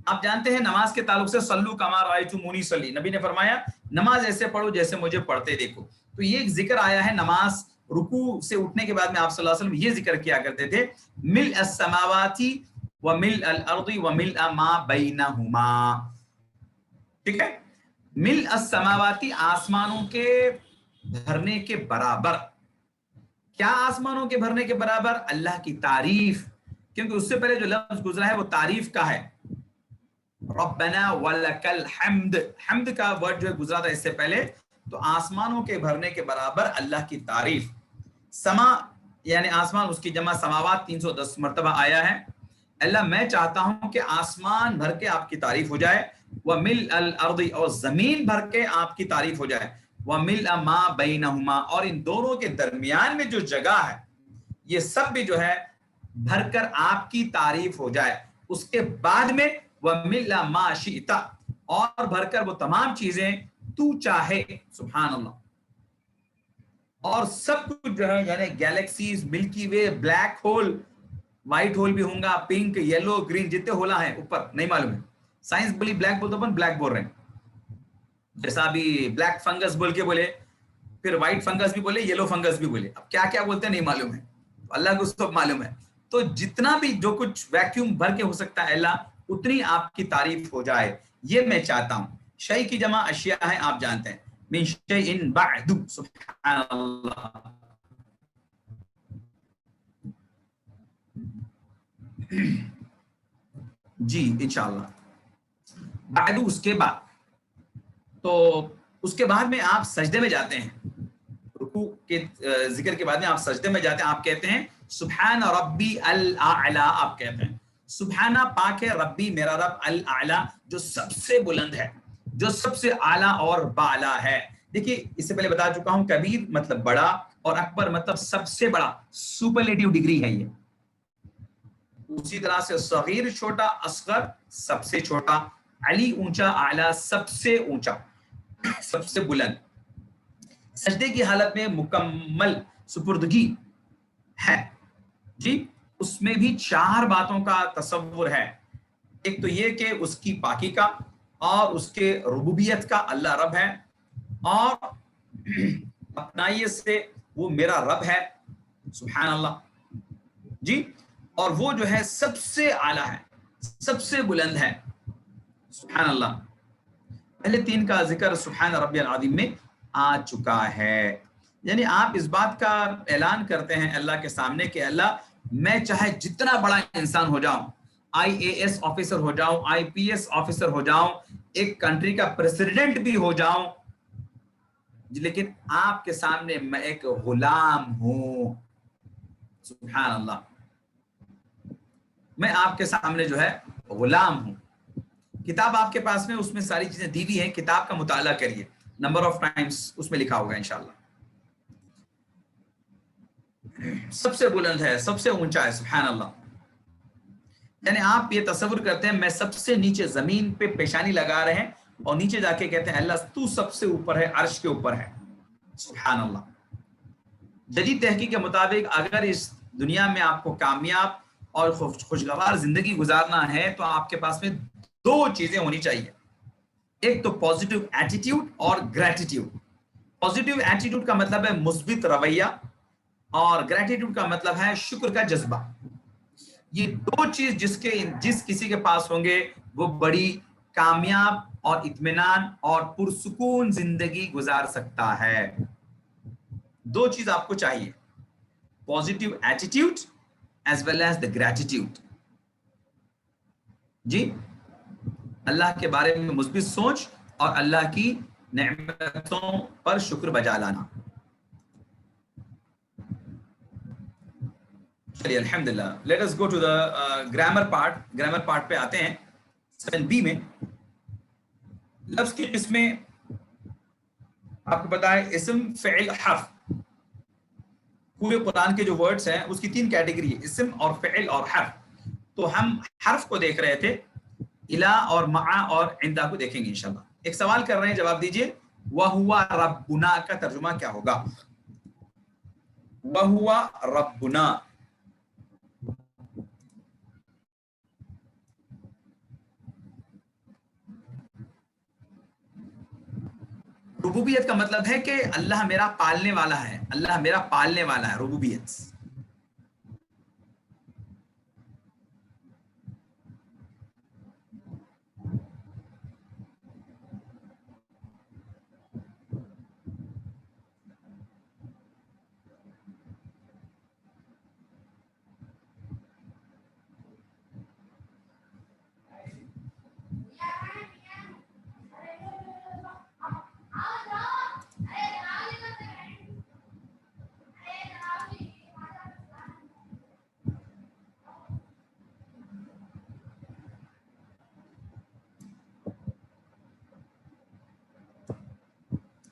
आप जानते हैं नमाज के ताल्लुक से सल्लू कमा रायतुमूनी सल्ली, नबी ने फरमाया नमाज ऐसे पढ़ो जैसे मुझे पढ़ते देखो। तो ये एक जिक्र आया है नमाज रुकू से उठने के बाद में, आप सल्लल्लाहु अलैहि वसल्लम ये जिक्र किया करते थे, मिल अस्समावाती व मिल अल अर्दी व मिल मा बैनहुमा, ठीक है। मिल अस्समावाती आसमानों के भरने के बराबर। क्या आसमानों के भरने के बराबर? अल्लाह की तारीफ, क्योंकि उससे पहले जो लफ्ज गुजरा है वो तारीफ का है, रब्बना वलकल हम्द, हम्द का वर्ड जो गुजरा था इससे पहले, तो आसमानों के भरने के बराबर अल्लाह की तारीफ। समा यानी आसमान, उसकी जमा समावात 310 मर्तबा आया है। अल्लाह मैं चाहता हूं कि आसमान भर के आपकी तारीफ हो जाए, व मिल अल अर्दी, और जमीन भर के आपकी तारीफ हो जाए, व मिल मा बैनहुमा, और इन दोनों के दरमियान में जो जगह है ये सब भी जो है भरकर आपकी तारीफ हो जाए। उसके बाद में व मिल मा शिता, और भरकर वो तमाम चीजें तू चाहे, सुभान अल्लाह। और सब कुछ जो है यानी गैलेक्सीज, मिल्की वे, ब्लैक होल, व्हाइट होल भी होगा, पिंक, येलो, ग्रीन, जितने होला है ऊपर नहीं मालूम है, साइंस बोली ब्लैक बोलते अपन ब्लैक बोल रहे हैं, जैसा अभी ब्लैक फंगस बोल के बोले, फिर व्हाइट फंगस भी बोले, येलो फंगस भी बोले, अब क्या क्या बोलते हैं नहीं मालूम है, अल्लाह को सब मालूम है। तो जितना भी जो कुछ वैक्यूम भर के हो सकता है अल्लाह, उतनी आपकी तारीफ हो जाए, ये मैं चाहता हूं। शय की जमा अशिया है, आप जानते हैं, मिन शयइन बअदु, सुभान अल्लाह। जी इंशाअल्लाह। बादू उसके बाद, तो उसके बाद में आप सजदे में जाते हैं, रुकू के जिक्र के बाद में आप सजदे में जाते हैं, आप कहते हैं सुभान रब्बी अल आला, आप कहते हैं सुभाना पाक है रब्बी मेरा रब, अल आला जो सबसे बुलंद है, जो सबसे आला और बाला है। देखिए इससे पहले बता चुका हूं, कबीर मतलब बड़ा और अकबर मतलब सबसे बड़ा, सुपरलेटिव डिग्री है ये। उसी तरह से सगीर छोटा, असगर सबसे छोटा, अली ऊंचा, आला सबसे ऊंचा, सबसे बुलंद। सजदे की हालत में मुकम्मल सुपुर्दगी है जी, उसमें भी 4 बातों का तसव्वुर है। एक तो ये कि उसकी पाकी का, और उसके रुबूबियत का, अल्लाह रब है, और अपनाइयत से वो मेरा रब है, सुभान अल्लाह जी, और वो जो है सबसे आला है, सबसे बुलंद है, सुभान अल्लाह। पहले 3 का जिक्र सुभान रब्बियल अज़ीम में आ चुका है, यानी आप इस बात का ऐलान करते हैं अल्लाह के सामने कि अल्लाह मैं चाहे जितना बड़ा इंसान हो जाऊं, IAS ऑफिसर हो जाऊं, IPS ऑफिसर हो जाऊं, एक कंट्री का प्रेसिडेंट भी हो जाऊं, लेकिन आपके सामने मैं एक गुलाम हूं, सुभान अल्लाह। मैं आपके सामने जो है गुलाम हूं। کتاب آپ کے پاس میں، اس میں ساری چیزیں دی ہوئی ہیں، کتاب کا مطالعہ کریے، نمبر آف ٹائمز اس میں لکھا ہوگا انشاءاللہ. سب سے بلند ہے، سب سے اونچا ہے، سبحان اللہ. یعنی آپ یہ تصور کرتے ہیں میں سب سے نیچے زمین پہ پیشانی لگا رہے ہیں اور نیچے جا کے کہتے ہیں اللہ تو سب سے اوپر ہے، عرش کے اوپر ہے. سبحان اللہ. جدید تحقیق کے مطابق اگر اس دنیا میں آپ کو کامیاب اور خوشگوار زندگی گزارنا ہے تو آپ کے پاس میں دو چیزیں ہونی چاہیے. ایک تو پازیٹیو ایٹیٹیوڈ اور گریٹیٹیوڈ. پازیٹیو ایٹیٹیوڈ کا مطلب ہے مثبت رویہ، اور گریٹیٹیوڈ کا مطلب ہے شکر کا جذبہ. یہ دو چیز جس کسی کے پاس ہوں گے وہ بڑی کامیاب اور اطمینان اور پرسکون زندگی گزار سکتا ہے. دو چیز آپ کو چاہیے، positive attitude as well as the gratitude. جی، اللہ کے بارے میں مثبت سوچ اور اللہ کی نعمتوں پر شکر بجا لانا. چلیے الحمدللہ. Let us go to the grammar part. Grammar part پہ آتے ہیں. 7B میں لفظ کی قسمیں آپ کو پتا ہے، اسم، فعل، حرف. پورے قرآن کے جو ورڈز ہیں اس کی 3 کیٹیگری ہے، اسم اور فعل اور حرف. تو ہم حرف کو دیکھ رہے تھے، الا اور مع اور عندہ کو دیکھیں گے انشاءاللہ. ایک سوال کر رہے ہیں، جواب دیجئے. وَهُوَ رَبُّنَا کا ترجمہ کیا ہوگا؟ وَهُوَ رَبُّنَا. ربوبیت کا مطلب ہے کہ اللہ میرا پالنے والا ہے، اللہ میرا پالنے والا ہے، ربوبیت.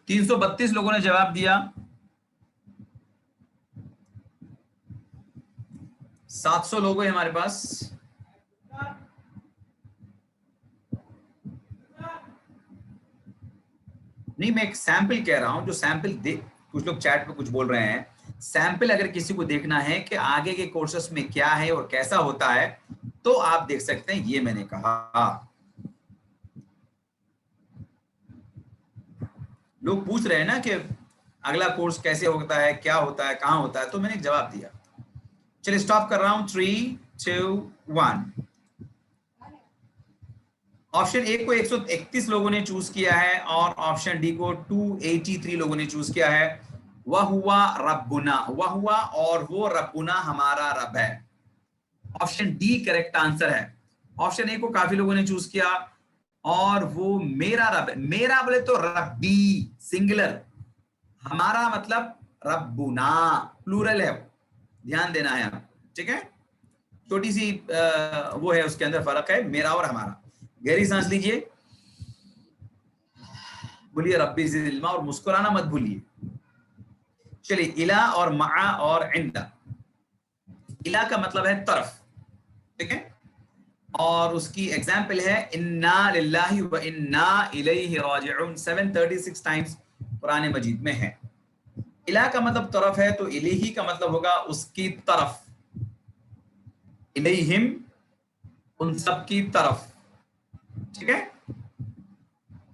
تین سو 32 لوگوں نے جواب دیا. 700 لوگ ہیں ہمارے پاس. نہیں، میں ایک سیمپل کہہ رہا ہوں، جو سیمپل کچھ لوگ چیٹ پہ کچھ بول رہے ہیں. سیمپل اگر کسی کو دیکھنا ہے کہ آگے کے کورسز میں کیا ہے اور کیسا ہوتا ہے تو آپ دیکھ سکتے ہیں. یہ میں نے کہا. لوگ پوچھ رہے ہیں نا کہ اگلا کورس کیسے ہوتا ہے، کیا ہوتا ہے، کہاں ہوتا ہے، تو میں نے ایک جواب دیا. چلیے سٹاپ کر رہا ہوں. 3 2 1. آپشن اے کو 131 لوگوں نے چوز کیا ہے اور آپشن ڈی کو 283 لوگوں نے چوز کیا ہے. وَهُوَ رَبُّنَا. وَهُوَ اور وہ ربنا ہمارا رب ہے. آپشن ڈی کریکٹ آنسر ہے. آپشن اے کو کافی لوگوں نے چوز کیا اور وہ میرا رب ہے. میرا بولے تو ربی سنگولر، ہمارا مطلب ربنا پلورل ہے. دھیان دینا ہے آپ، ٹھیک ہے. چھوٹی سی وہ ہے، اس کے اندر فرق ہے، میرا اور ہمارا. گہری سانس لیجئے، بولیے ربی زد علما اور مسکرانا مت بھولیے. چلیے الا اور مع اور عندہ. الا کا مطلب ہے طرف، ٹھیک ہے، اور اس کی ایگزامپل ہے انا للہ و انا الیہ راجعون. 736 ٹائمز قرآن مجید میں ہے. الا کا مطلب طرف ہے تو الیہ کا مطلب ہوگا اس کی طرف. الیہم ان سب کی طرف، ٹھیک ہے.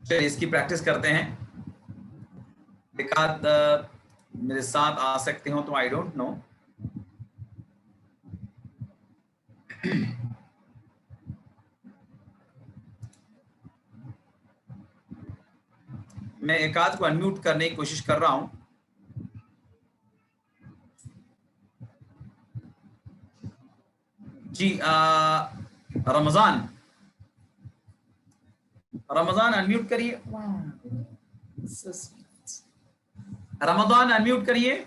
چلیے اس کی پریکٹس کرتے ہیں. ایک آدھ میرے ساتھ آ سکتے ہوں تو آئی ڈونٹ نو. میں ایک آدھ کو انمیوٹ کرنے کی کوشش کر رہا ہوں. جی رمضان انمیوٹ کریے. رمضان انمیوٹ کریے.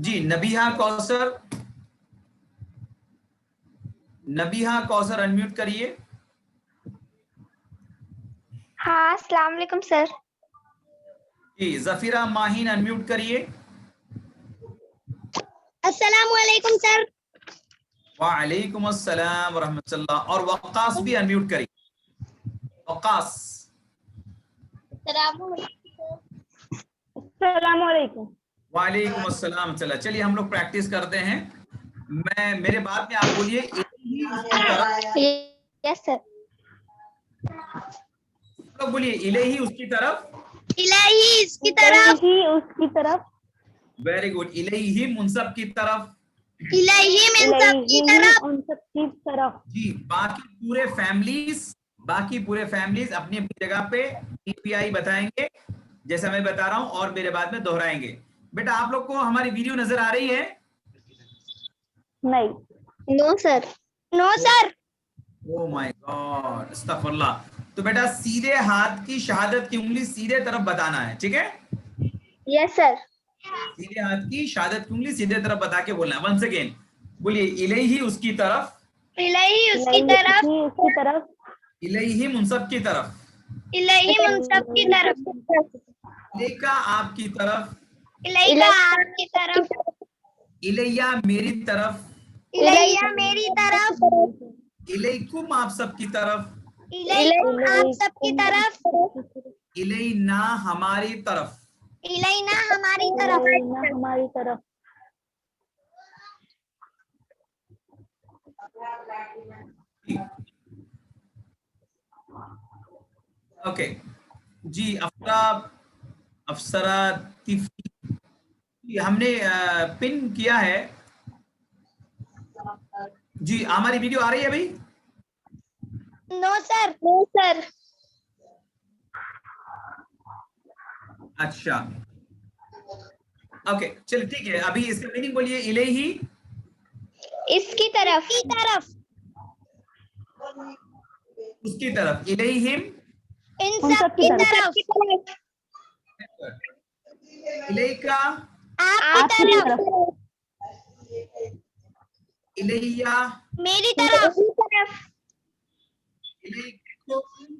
جی نبیہا کوثر، نبیہا کوثر انمیوٹ کریے. ہاں السلام علیکم سر. جی ظفیرہ ماہین انمیوٹ کریے. السلام علیکم سر. وعلیکم السلام ورحمۃ اللہ. اور وقاص بھی انمیوٹ کریے. وقاص. السلام علیکم. وعلیکم السلام. چلیے ہم لوگ پریکٹس کرتے ہیں. میرے بعد میں آپ بولیے الہی اس کی طرف. یس سر. لوگ بولیے الہی اس کی طرف. الہی اس کی طرف. اس کی طرف. Very good. الہہم ان سب کی طرف. الہی ان سب کی طرف. ان سب کی طرف. جی باقی پورے فیملیز اپنی اپنی جگہ پہ ای پی آئی بتائیں گے جیسا میں بتا رہا ہوں اور میرے بعد میں دہرائیں گے. بیٹا آپ لوگ کو ہماری ویڈیو نظر آ رہی ہے؟ نہیں. نو سر. نو سر. او مائی گاڈ استغفر اللہ. تو بیٹا سیدھے ہاتھ کی شہادت کی انگلی سیدھے طرف بتانا ہے. ٹھیک ہے؟ یس سر. سیدھے ہاتھ کی شہادت کی انگلی سیدھے طرف بتا کے بولنا ہے. ونس اگین بولیے الہی اس کی طرف. الہی اس کی طرف. اس کی طرف. الہہم ان سب کی طرف. الہی ان سب کی طرف. الیکا آپ کی طرف. الیکا آپ کی طرف. الیہ میری طرف. الیہ میری طرف. الیکم آپ سب کی طرف. الیکم آپ سب کی طرف. الینا ہماری طرف. الینا ہماری طرف. ہماری طرف. اوکے جی افراد افسرا ہم نے پن کیا ہے. جی ہماری ویڈیو آ رہی ہے ابھی؟ نو سر. نو سر. اچھا اوکے چلیے ٹھیک ہے. ابھی اس کا میننگ بولیے. الہی اس کی طرف. کی طرف. اس کی طرف. الہم ان سب کی طرف. الیکا آپ کی طرف. الیہ میری طرف. الیکم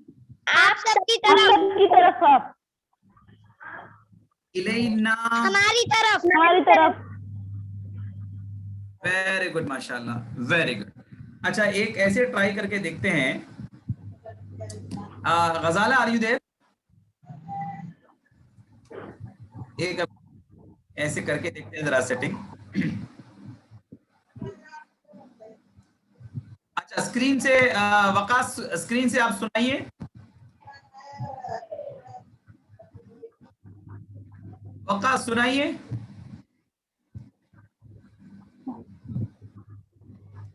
آپ سب کی طرف. سب کی طرف. الینا ہماری طرف. ہماری طرف. ویری گڈ ماشاء اللہ ویری گڈ. اچھا ایک ایسے ٹرائی کر کے دیکھتے ہیں. Ghazala are you there? ایک ایسے کر کے دیکھتے ہیں ذرا سیٹنگ. اچھا اسکرین سے وقاص اسکرین سے آپ سنائیے. وقاص سنائیے.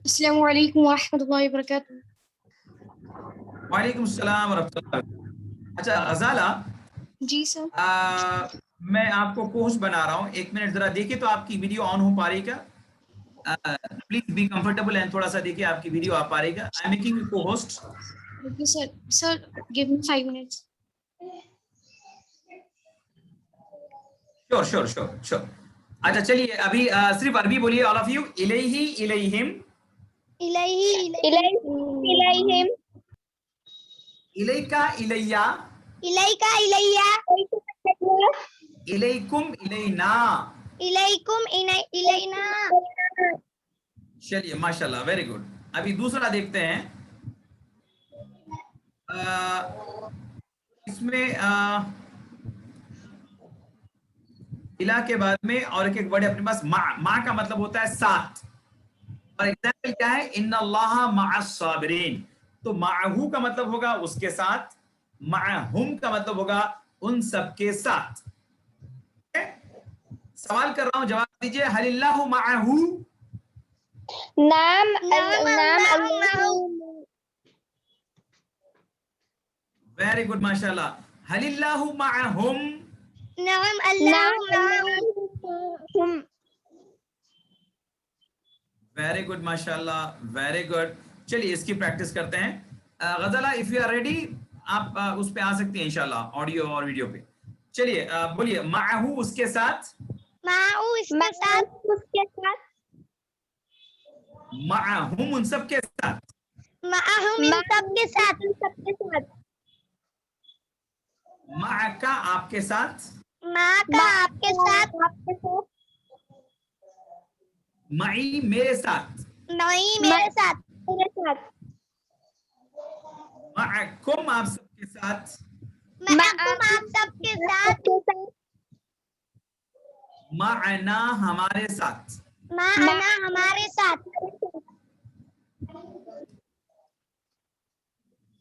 السلام علیکم ورحمۃ اللہ وبرکاتہ. وعلیکم السلام ورحمۃ اللہ. اچھا غزالہ جی سر. میں آپ کو کوسٹ بنا رہا ہوں. 1 منٹ ذرا دیکھیے تو آپ کی ویڈیو آن ہو پا رہی کیا؟ پلیز بی کمفرٹیبل اینڈ تھوڑا سا دیکھیے آپ کی ویڈیو آ پا رہی کیا؟ آئی ایم میکنگ یو کو host. Okay sir. Sir give me 5 minutes. Sure. اچھا چلیے ابھی صرف عربی بولیے آل آف یو. الہی الہم. الہی الیہم. الیکا الیہ. الیکا الیہ. الیکم الینا. الیکم الینا. چلیے ماشاء اللہ ویری گڈ. ابھی دوسرا دیکھتے ہیں. اس میں الہ کے بعد میں اور ایک ورڈ ہے اپنے پاس مع کا مطلب ہوتا ہے ساتھ. اور ایگزامپل کیا ہے؟ ان اللہ مع الصابرین. تو معہو کا مطلب ہوگا اس کے ساتھ. معہم کا مطلب ہوگا ان سب کے ساتھ. سوال کر رہا ہوں جواب دیجئے. هل اللہ معہو؟ نام اللہ. ویری گڈ ماشاء اللہ. هل اللہ معہم؟ نعم اللہ. ویری گڈ ماشاء اللہ ویری گڈ. چلیے اس کی پریکٹس کرتے ہیں. Ghazala if you are ready آپ اس پہ آ سکتی ہیں انشاءاللہ آڈیو اور ویڈیو پہ. چلیے بولیے معہو اس کے ساتھ. माऊ इसके साथ, उसके साथ, माअहुम उन सब के साथ, माअहुम इन सब के साथ, माअका आपके साथ, माँ का आपके साथ, मई मेरे साथ, नहीं मेरे साथ, माअकुम आप सबके साथ, माअकुम आप सबके साथ, माअना हमारे साथ। माअना हमारे साथ।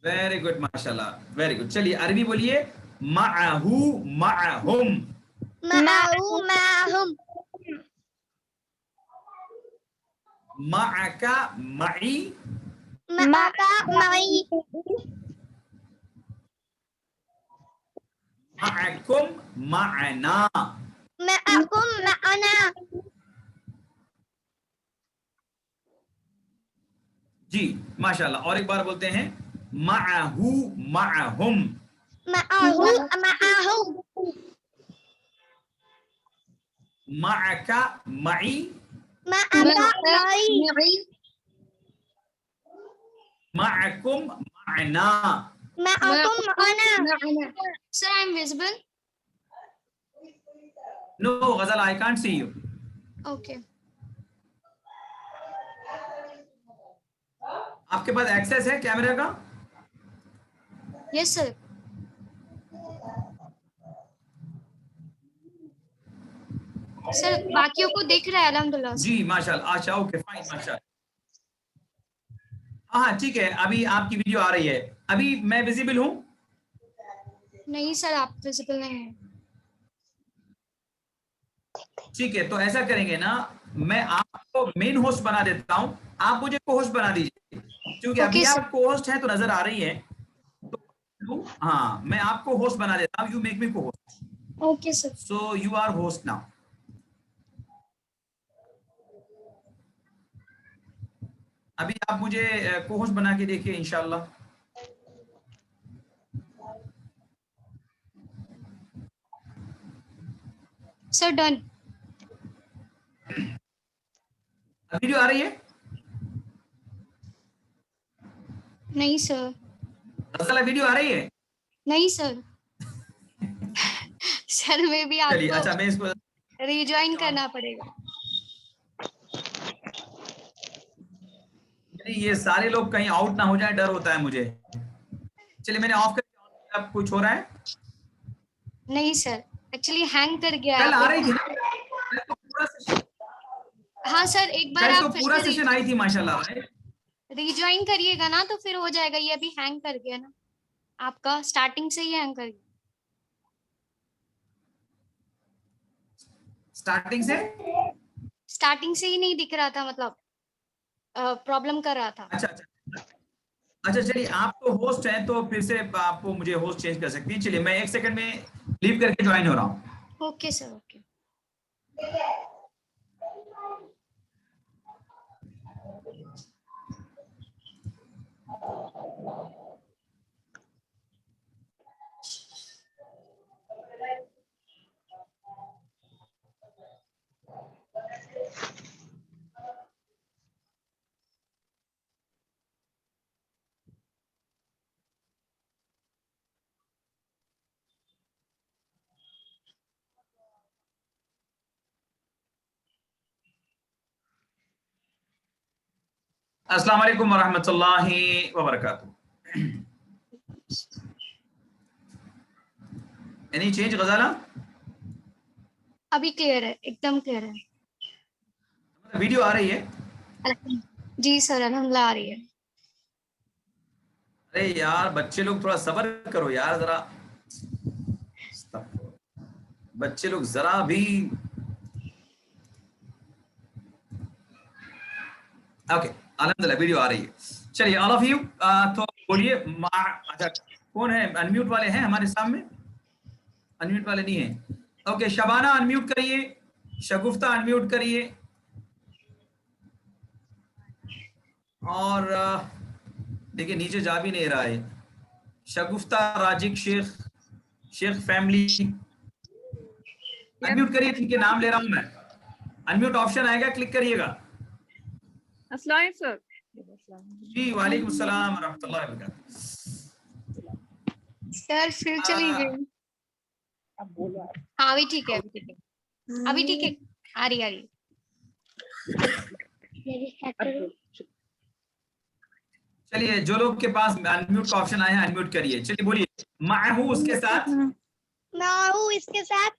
वेरी गुड माशाल्लाह, वेरी गुड। चलिए अरबी बोलिए, माअहू माअहुम, माअहू माअहुम, माअका मई, माका मई, माअकुम माअना। माअकुम माअना। जी माशाल्लाह। और एक बार बोलते हैं, माअहू माअहुम, माअहू माअहुम, माअका मई, माअका मई, माअकुम माअना। माअकुम माअना। Sir, I'm visible. नो गजल, I can't see you. Okay. आपके पास एक्सेस है कैमरा का? Yes, sir. सर बाकियों को दिख रहा है अल्हम्दुलिल्लाह। जी माशाल्लाह। अच्छा ओके फाइन माशाल्लाह। हाँ ठीक है, अभी आपकी वीडियो आ रही है। अभी मैं विजिबल हूँ? नहीं सर, आप विजिबल नहीं हैं। ठीक है, तो ऐसा करेंगे ना, मैं आपको मेन होस्ट बना देता हूँ, आप मुझे को होस्ट बना दीजिए, क्योंकि अभी Okay, आप को होस्ट हैं तो नजर आ रही है। तो हाँ, मैं आपको होस्ट बना देता हूँ, you make me co-host. Okay, sir. So you are host now. अभी आप मुझे को होस्ट बना के देखिए इंशाल्लाह। Sir, done. वीडियो आ रही है? नहीं सर। असल वीडियो आ रही है? नहीं सर। सर में भी चलिए अच्छा, आपको मैं इसको रिज्वाइन करना पड़ेगा। ये सारे लोग कहीं आउट ना हो जाए, डर होता है मुझे। चलिए मैंने ऑफ कर दिया। अब कुछ हो रहा है? नहीं सर, एक्चुअली हैंग कर गया कल आ है। रही थी ना? कल तो पूरा सेशन, हाँ सर, एक बार कल तो आप पूरा फिर सेशन आई थी माशाल्लाह। रिज्वाइन करिएगा ना तो फिर हो जाएगा। ये अभी हैंग कर गया ना, आपका स्टार्टिंग से ही हैंग कर गया। स्टार्टिंग से ही नहीं दिख रहा था, मतलब प्रॉब्लम कर रहा था। अच्छा अच्छा अच्छा। चलिए आप तो होस्ट हैं, तो फिर से आपको मुझे होस्ट चेंज कर सकती हैं। चलिए मैं 1 सेकंड में लीव करके ज्वाइन हो रहा हूँ। Okay sir, okay. अस्सलाम वालेकुम वरहमतुल्लाहि वबरकातुहू। एनी चेंज गजाला? अभी क्लियर है, एकदम क्लियर है। वीडियो आ रही है? जी सर, अल्हम्दुलिल्लाह आ रही है। अरे यार बच्चे लोग थोड़ा सब्र करो यार जरा, बच्चे लोग जरा भी। ओके अल्हम्दुलिल्लाह वीडियो आ रही है। चलिए ऑल ऑफ यू तो बोलिए। अच्छा कौन है अनम्यूट वाले हैं हमारे सामने? अनम्यूट वाले नहीं है। ओके शबाना अनम्यूट करिए, शगुफ्ता अनम्यूट करिए, और देखिए नीचे जा भी नहीं रहा है। शगुफ्ता, राजिक, शेख फैमिली, अनम्यूट करिए, जिनके नाम ले रहा हूं मैं। अनम्यूट ऑप्शन आएगा, क्लिक करिएगा। अस्सलाम सर। जी वालेकुम सलाम रहमतुल्लाहि व बरकातहू। सर फिर चली गई। हाँ अभी ठीक है, अभी ठीक है, अभी ठीक है, आ रही आ रही। चलिए, जो लोग के पास अनम्यूट का ऑप्शन आया है अनम्यूट करिए। चलिए बोलिए, माहू उसके साथ, माहू इसके साथ,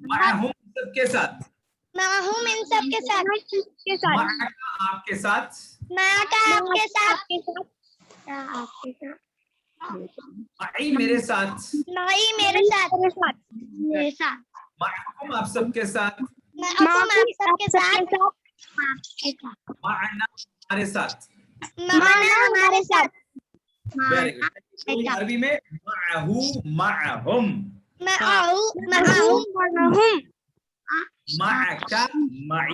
माहूम सबके साथ, माहूम इन सब के साथ, माका आपके साथ, माँ का आपके साथ, माई मेरे साथ, माई मेरे साथ, मेरे साथ, माहूम आप सबके साथ, माहूम आप सबके साथ, माना हमारे साथ। माना हमारे साथ। Very good. अरबी में माहू माहुम, माहू माहूम माहूम, माका माई,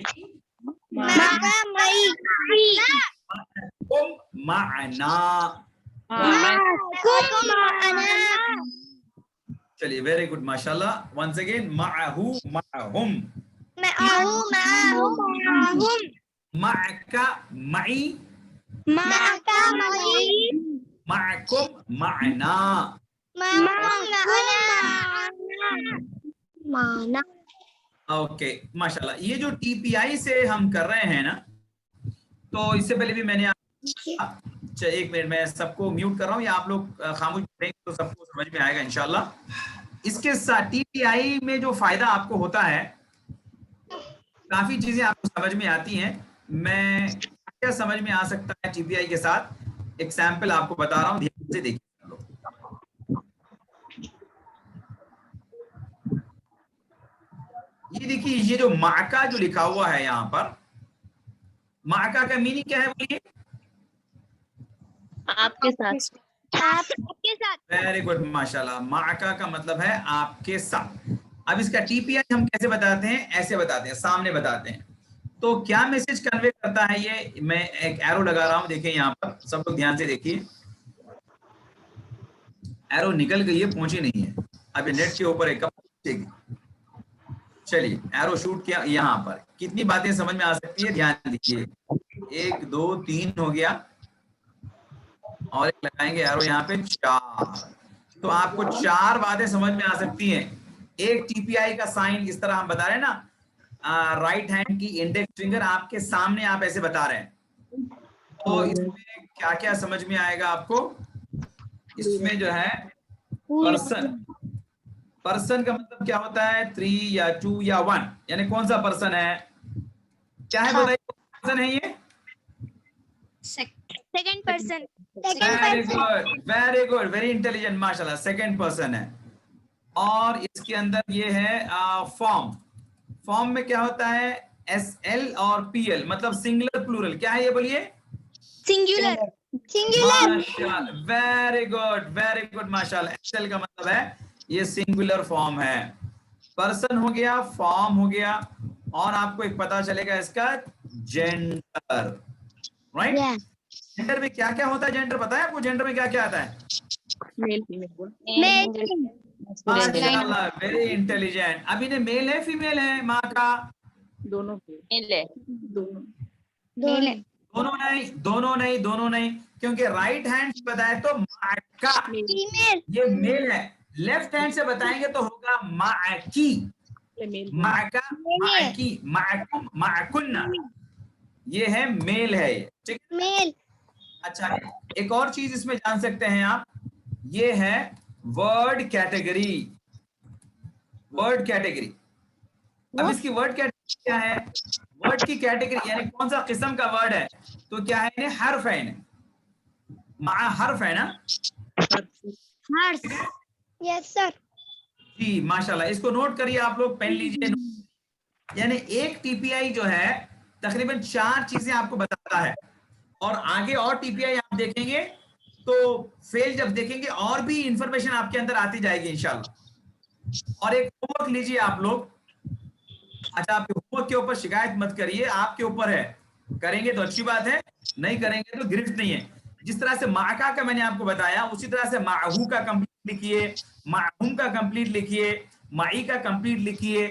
माका मई, माकुम माना। माकुम माना। चलिए, वेरी गुड माशाल्लाह। वंस अगेन, माहू माहुम, माहू माहूम माहूम, माका माई, माका मई, माकुम माना। माना। ओके माशाल्लाह। ये जो टीपीआई से हम कर रहे हैं ना, तो इससे पहले भी मैंने एक मिनट में सबको म्यूट कर रहा हूँ, या आप लोग खामोश रहेंगे तो सबको समझ में आएगा इंशाल्लाह। इसके साथ टीपीआई में जो फायदा आपको होता है, काफी चीजें आपको समझ में आती हैं। मैं क्या समझ में आ सकता है टीपीआई के साथ, एक सैंपल आपको बता रहा हूँ, ध्यान से देखिए। ये देखिए, ये जो माका जो लिखा हुआ है यहाँ पर, माका का मीनिंग क्या है बोलिए? आपके साथ, आपके साथ। वेरी गुड माशाल्लाह। माका का मतलब है आपके साथ। अब इसका टीपीआई हम कैसे बताते हैं? ऐसे बताते हैं, सामने बताते हैं। तो क्या मैसेज कन्वे करता है ये? मैं एक एरो लगा रहा हूं, देखिए यहाँ पर, सब लोग ध्यान से देखिए। एरो निकल गई है, पहुंची नहीं है अभी नेट के ऊपर, एक पहुंचेगी। चलिए, एरो शूट किया यहाँ पर। कितनी बातें समझ में आ सकती है, ध्यान दीजिए। 1 2 3 हो गया, और एक लगाएंगे एरो यहाँ पे 4। तो आपको 4 बातें समझ में आ सकती हैं। एक टीपीआई का साइन इस तरह हम बता रहे हैं ना, राइट हैंड की इंडेक्स फिंगर आपके सामने आप ऐसे बता रहे हैं। तो इसमें क्या क्या समझ में आएगा आपको? इसमें जो है पर्सन, पर्सन का मतलब क्या होता है? 3 या 2 या 1, यानी कौन सा पर्सन है? क्या है बताइए, पर्सन है ये? Second person. Very good, very good, very intelligent माशाल्लाह। सेकंड पर्सन है। और इसके अंदर ये है फॉर्म। फॉर्म में क्या होता है? SL और PL, मतलब सिंगुलर प्लूरल। क्या है ये बोलिए? सिंगुलर। सिंगुलर। माशाल्लाह, वेरी गुड माशाल्लाह। SL का मतलब है ये सिंगुलर फॉर्म है। पर्सन हो गया, फॉर्म हो गया, और आपको एक पता चलेगा इसका जेंडर, राइट? जेंडर में क्या क्या होता है? जेंडर पता है आपको? जेंडर में क्या क्या आता है? मेल फीमेल, माशाल्लाह, वेरी इंटेलिजेंट। अभी ने मेल है फीमेल है? माँ का दोनों मेल है, दोनों दोनों नहीं, क्योंकि राइट हैंड से बताए तो माँ का, फीमेल। ये मेल है। लेफ्ट हैंड से बताएंगे तो होगा माँ की, माँ का, माँ की, माकुम, माकुन्ना, ये है मेल है ये, ठीक? मेल। अच्छा, एक और चीज इसमें जान सकते हैं आप, ये है वर्ड कैटेगरी। वर्ड कैटेगरी, अब इसकी वर्ड कैटेगरी क्या है? वर्ड की कैटेगरी यानी कौन सा किस्म का वर्ड है? तो क्या है? हर्फ है, हर्फ है ना? हर्फ। Yes sir. जी माशाल्लाह, इसको नोट करिए आप लोग, पेन लीजिए। यानी एक टीपीआई जो है तकरीबन 4 चीजें आपको बताता है, और आगे और टीपीआई आप देखेंगे तो फेल जब देखेंगे और भी इंफॉर्मेशन आपके अंदर आती जाएगी इंशाल्लाह। और एक होमवर्क लीजिए आप लोग। अच्छा, आपके होमवर्क के ऊपर शिकायत मत करिए, आपके ऊपर है। करेंगे तो अच्छी बात है, नहीं करेंगे तो गिरफ्त नहीं है। जिस तरह से माका का मैंने आपको बताया, उसी तरह से माहू का कंप्लीट लिखिए, माहूम का कंप्लीट लिखिए, माई का कंप्लीट लिखिए,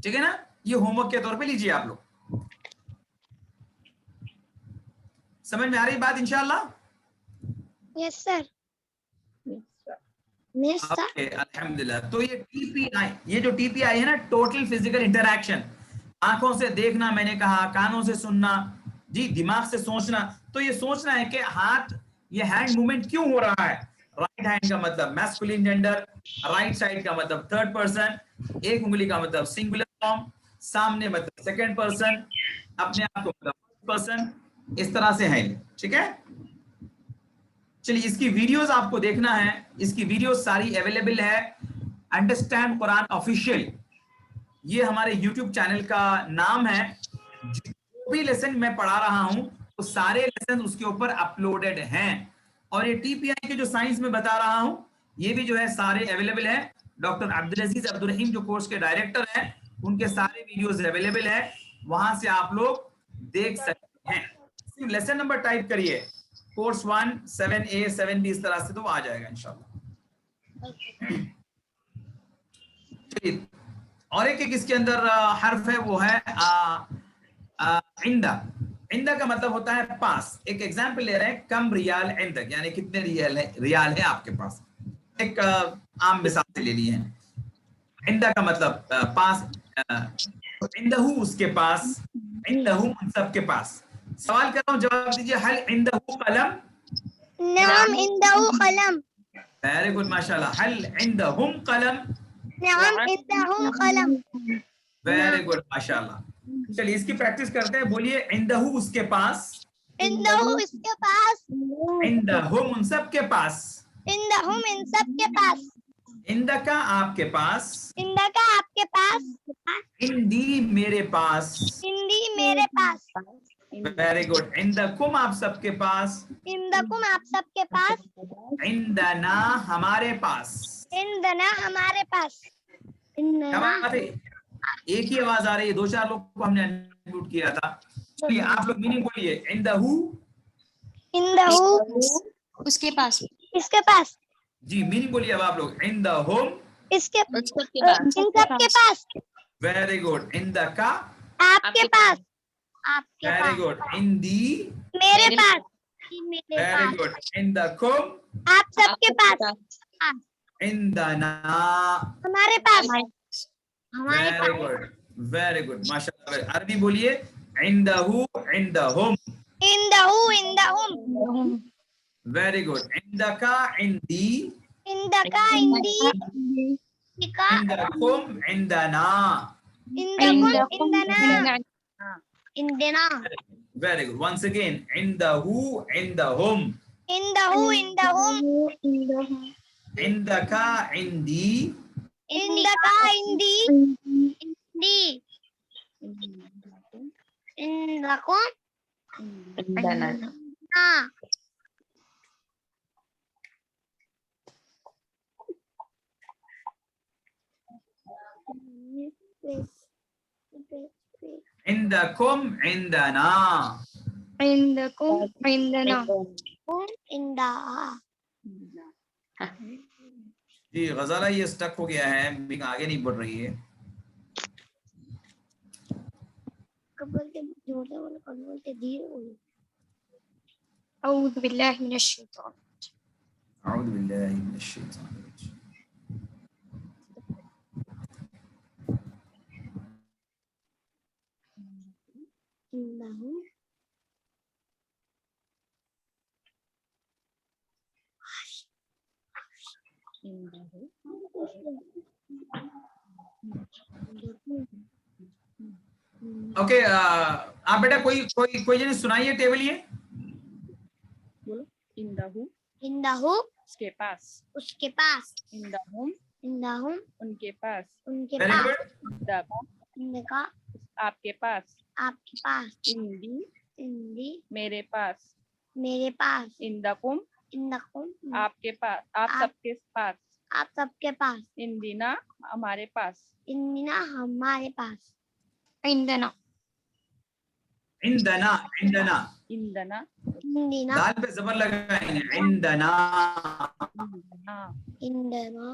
ठीक है ना, ये होमवर्क के तौर पे लीजिए आप लोग। समझ में आ रही बात इंशाल्लाह? Yes sir. Yes sir. Okay अल्हम्दुलिल्लाह। तो ये टीपीआई, ये जो टीपीआई है ना, टोटल फिजिकल इंटरैक्शन, आंखों से देखना, मैंने कहा कानों से सुनना, जी दिमाग से सोचना। तो ये सोचना है कि हाथ, ये हैंड मूवमेंट क्यों हो रहा है। राइट हैंड का मतलब मैस्कुलिन जेंडर, राइट साइड का मतलब थर्ड पर्सन, एक उंगली का मतलब सिंगुलर फॉर्म, सामने मतलब सेकंड पर्सन, अपने आप को मतलब फर्स्ट पर्सन, इस तरह से है। ठीक है, चलिए इसकी वीडियोस आपको देखना है, इसकी वीडियोस सारी अवेलेबल है। अंडरस्टैंड कुरान ऑफिशियल, ये हमारे YouTube चैनल का नाम है। जो भी लेसन मैं पढ़ा रहा हूं तो सारे लेसन उसके ऊपर अपलोडेड हैं। और ये टीपीआई के जो साइंस में बता रहा हूं, ये भी जो है सारे अवेलेबल है। डॉक्टर अब्दुल अजीज अब्दुल रहीम जो कोर्स के डायरेक्टर हैं, उनके सारे वीडियोस अवेलेबल है, वहां से आप लोग देख सकते हैं। सिर्फ लेसन नंबर टाइप करिए, कोर्स 1 7A 7B, इस तरह से तो आ जाएगा इंशाल्लाह। चलिए, और एक इसके अंदर हर्फ है, वो है इंदा। इंदा का मतलब होता है पास। एक एग्जांपल ले रहे हैं, कम रियाल इंदक, यानी कितने रियाल है आपके पास। एक आम मिसाल से ले लिए हैं। इंदा का मतलब पास, इंदहू उसके पास, इंदहू उन सब के पास। सवाल कर रहा हूं, जवाब दीजिए। हल इंदहू कलम? नाम इंदहू कलम। वेरी गुड माशाल्लाह। हल इंदहुम कलम? नाम इंदहुम कलम। वेरी गुड माशाल्लाह। चलिए इसकी प्रैक्टिस करते हैं। बोलिए, इंदहू उसके पास, इंदहू इसके पास, इंदहुम उन सब के पास, इंदहुम इन सब के पास, इंदका आपके पास, इंदका आपके पास, इंदी मेरे पास। इंदी मेरे पास, वेरी गुड। इंदकुम आप सबके पास, इंदकुम आप सबके पास, इंदना हमारे पास। इंदना हमारे पास। क्या इंदना बात है, एक ही आवाज आ रही है, 2-4 लोग को हमने अनम्यूट किया था। चलिए आप लोग मीनिंग बोलिए। इंदहू, इंदहू उसके पास, इसके पास, जी मीनिंग बोलिए अब आप लोग। इंदहुम, इसके इन पास। सबके पास, वेरी गुड। इंदका, आपके पास, आपके वेरी पास, गुड। इंदी, मेरे पास, मेरे वेरी पास, गुड। इंदकुम, आप सबके पास, इंदना, हमारे पास, हमारे वेरी पास, गुड, वेरी गुड माशाल्लाह। अरबी बोलिए। इंदहू, इंदहुम, इंदहू इंदहुम, वेरी गुड। इंदका, इंदी, इंदका इंदी, इंदका, इंदकुम, इंदना, इंदकुम इंदना, इंदना, वेरी गुड। वंस अगेन, इंदहू, इंदहुम, इंदहू इंदहुम, इंदका, इंदी, इंदका इंदी, इंदी, इंदकुम इंदना। इंदकुम, इंदना। इंदकुम इंदना। इंदा, जी गजाला ये स्टक हो गया है, मीटिंग आगे नहीं बढ़ रही है। कब बोलते जोर से बोलो, कब बोलते धीरे बोलो। अऊज़ु बिल्लाहि मिनश शैतान। अऊज़ु बिल्लाहि मिनश शैतानिर रजीम। इंदहू ओके, आप बेटा कोई जने सुनाइए टेबल ये। बोलो। इंदहू इंदहू उसके पास, उसके पास, इंदहुम इंदहुम उनके पास, उनके वेरी पास, गुड। इंदका इंदका आपके पास, आपके पास, इंदी इंदी मेरे पास, मेरे पास, इंदकुम इंदकुम आपके पास, आप सबके पास, आप सबके पास, इंदिना हमारे पास, इंदिना हमारे पास, इंदना इंदना, इंदना, इंदना इंदिना दाल पे जबर लगाएंगे। इंदना, इंदना इंदना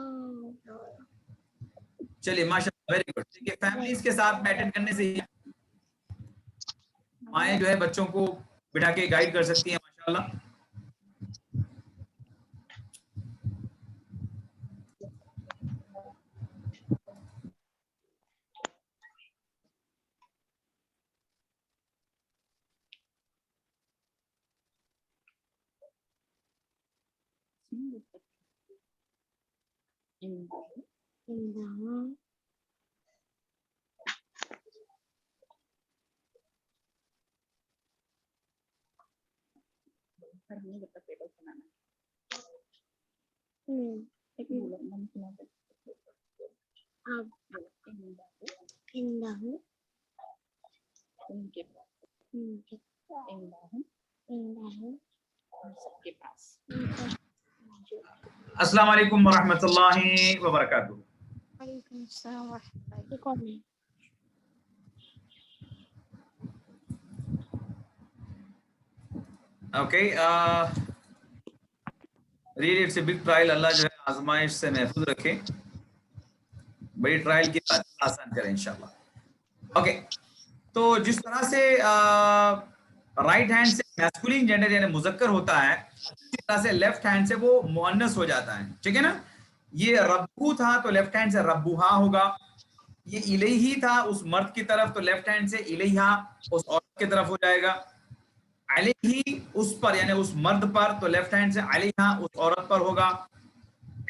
चलिए माशाल्लाह, वेरी गुड. देखिए फैमिलीज के साथ में अटेंड करने से ही माएँ जो है बच्चों को बिठा के गाइड कर सकती हैं माशाल्लाह. हमने जब तक टेबल बनाना एक बोलो मन सुना दे उनके पास और सबके पास. अस्सलाम वालेकुम व रहमतुल्लाहि व बरकातुहू. वालेकुम अस्सलाम व रहमतुल्लाह. Okay, really it's a big trial. अल्लाह जो है आजमाइश से महफूज रखे. बड़ी ट्रायल की बात आसान करें इंशाल्लाह. ओके, तो जिस तरह से राइट हैंड से मैस्कुलिन जेंडर यानी मुजक्कर होता है, इसी तरह से लेफ्ट हैंड से वो मुअन्नस हो जाता है. ठीक है ना. ये रब्बू था तो लेफ्ट हैंड से रब्बुहा होगा. ये इलैही था उस मर्द की तरफ तो लेफ्ट हैंड से इलैहा उस औरत की तरफ हो जाएगा. अलैही उस पर यानी उस मर्द पर तो लेफ्ट हैंड से अलैहा उस औरत पर होगा.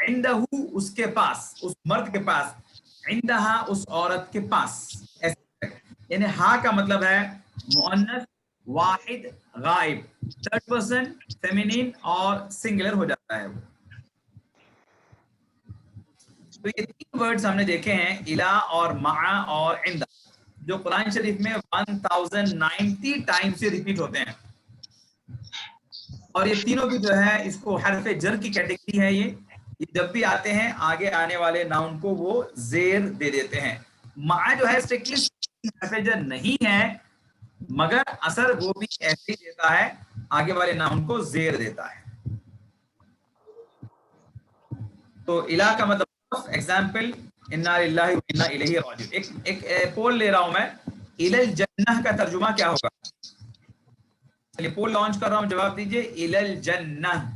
इंदहू उसके पास उस मर्द के पास, इंदहा उस औरत के पास. यानी हा का मतलब है मुअन्नस, वाहिद, गायब, थर्ड पर्सन, फेमिनिन और सिंगुलर हो जाता है वो. तो ये तीन वर्ड्स हमने देखे हैं, इला और मा और इंदा, जो कुरान शरीफ में 1090 टाइम से रिपीट होते हैं. और ये तीनों भी जो है इसको हरफ जर की कैटेगरी है. ये जब भी आते हैं आगे आने वाले नाउन को वो जेर दे देते हैं. मा जो है स्ट्रिक्टली हरफ जर नहीं है, मगर असर वो भी ऐसे ही देता है, आगे वाले नाउन को जेर देता है. तो इला का मतलब एग्जाम्पल इन्ना लिल्लाहि व इन्ना इलैहि राजिऊन. एक पोल ले रहा हूं मैं, इलल जन्नह का तर्जुमा क्या होगा? चलिए पोल लॉन्च कर रहा हूं, जवाब दीजिए. इलल जन्नह.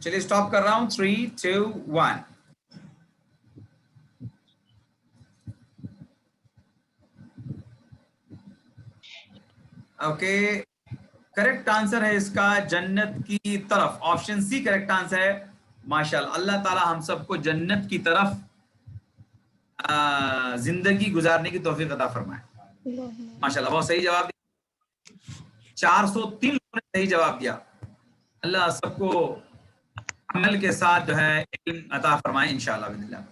चलिए स्टॉप कर रहा हूं. 3, 2, 1. ओके, करेक्ट आंसर है इसका जन्नत की तरफ. ऑप्शन सी करेक्ट आंसर है. माशाल्लाह, अल्लाह ताला हम सबको जन्नत की तरफ जिंदगी गुजारने की तौफीक अता फरमाए. माशाल्लाह, बहुत सही जवाब दिया. 403 लोगों ने सही जवाब दिया. अल्लाह सबको अमल के साथ जो है इल्म अता फरमाए इंशाअल्लाह बिल्लाह.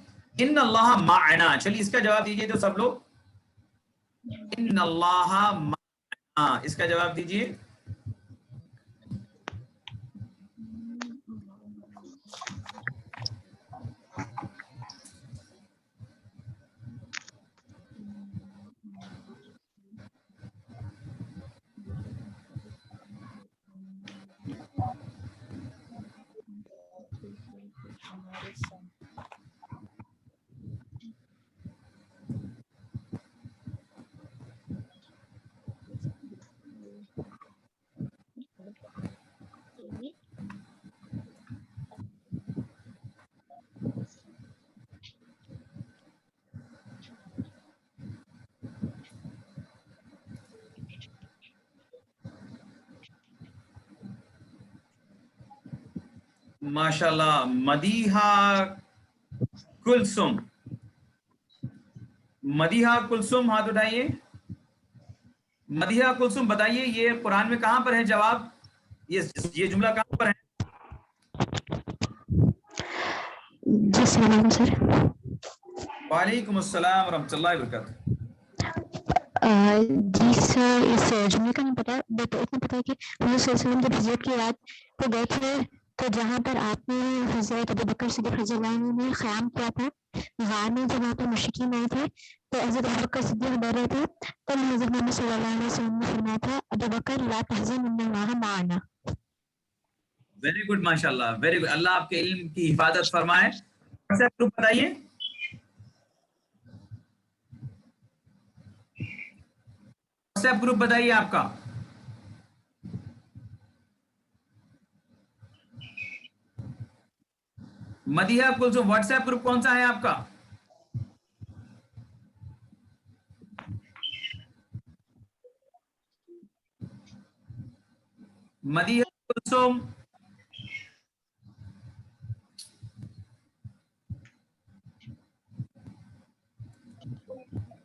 इन्नल्लाह माअना. चलिए इसका जवाब दीजिए तो सब लोग. इन्नल्लाह माअना, इसका जवाब दीजिए. माशाल्लाह। मदीहा कुलसुम, मदीहा कुलसुम हाथ उठाइए। मदीहा कुलसुम बताइए ये कुरान में कहां पर है? जवाब, ये जुमला कहां पर है? जी सलाम सर। वालेकुम अस्सलाम व रहमतुल्लाहि व बरकातहू। जी सर, इस जुमले का नहीं पता, बट इतना पता है कि हज़रत सल्लल्लाहु अलैहि वसल्लम जब हिजरत की रात को गए थे तो जहाँ पर आपने हज़रत अबू बकर सिद्दीक़ रज़ियल्लाहु अन्हु ने क़याम किया था गार में, जब वहाँ पर मुशरिकीन आए थे तो हज़रत अबू बकर सिद्दीक़ डर रहे थे, तब हज़रत मोहम्मद सल्लल्लाहु अलैहि वसल्लम ने फरमाया था अबू बकर ला तहज़न इन्नल्लाह माअना। वेरी गुड माशाल्लाह, वेरी गुड। अल्लाह आपके इल्म की हिफाजत फरमाए। व्हाट्सएप ग्रुप बताइए। व्हाट्सएप ग्रुप बताइए आपका। मदीहा कुलसुम व्हाट्सएप ग्रुप कौन सा है आपका? मदीहा कुलसुम,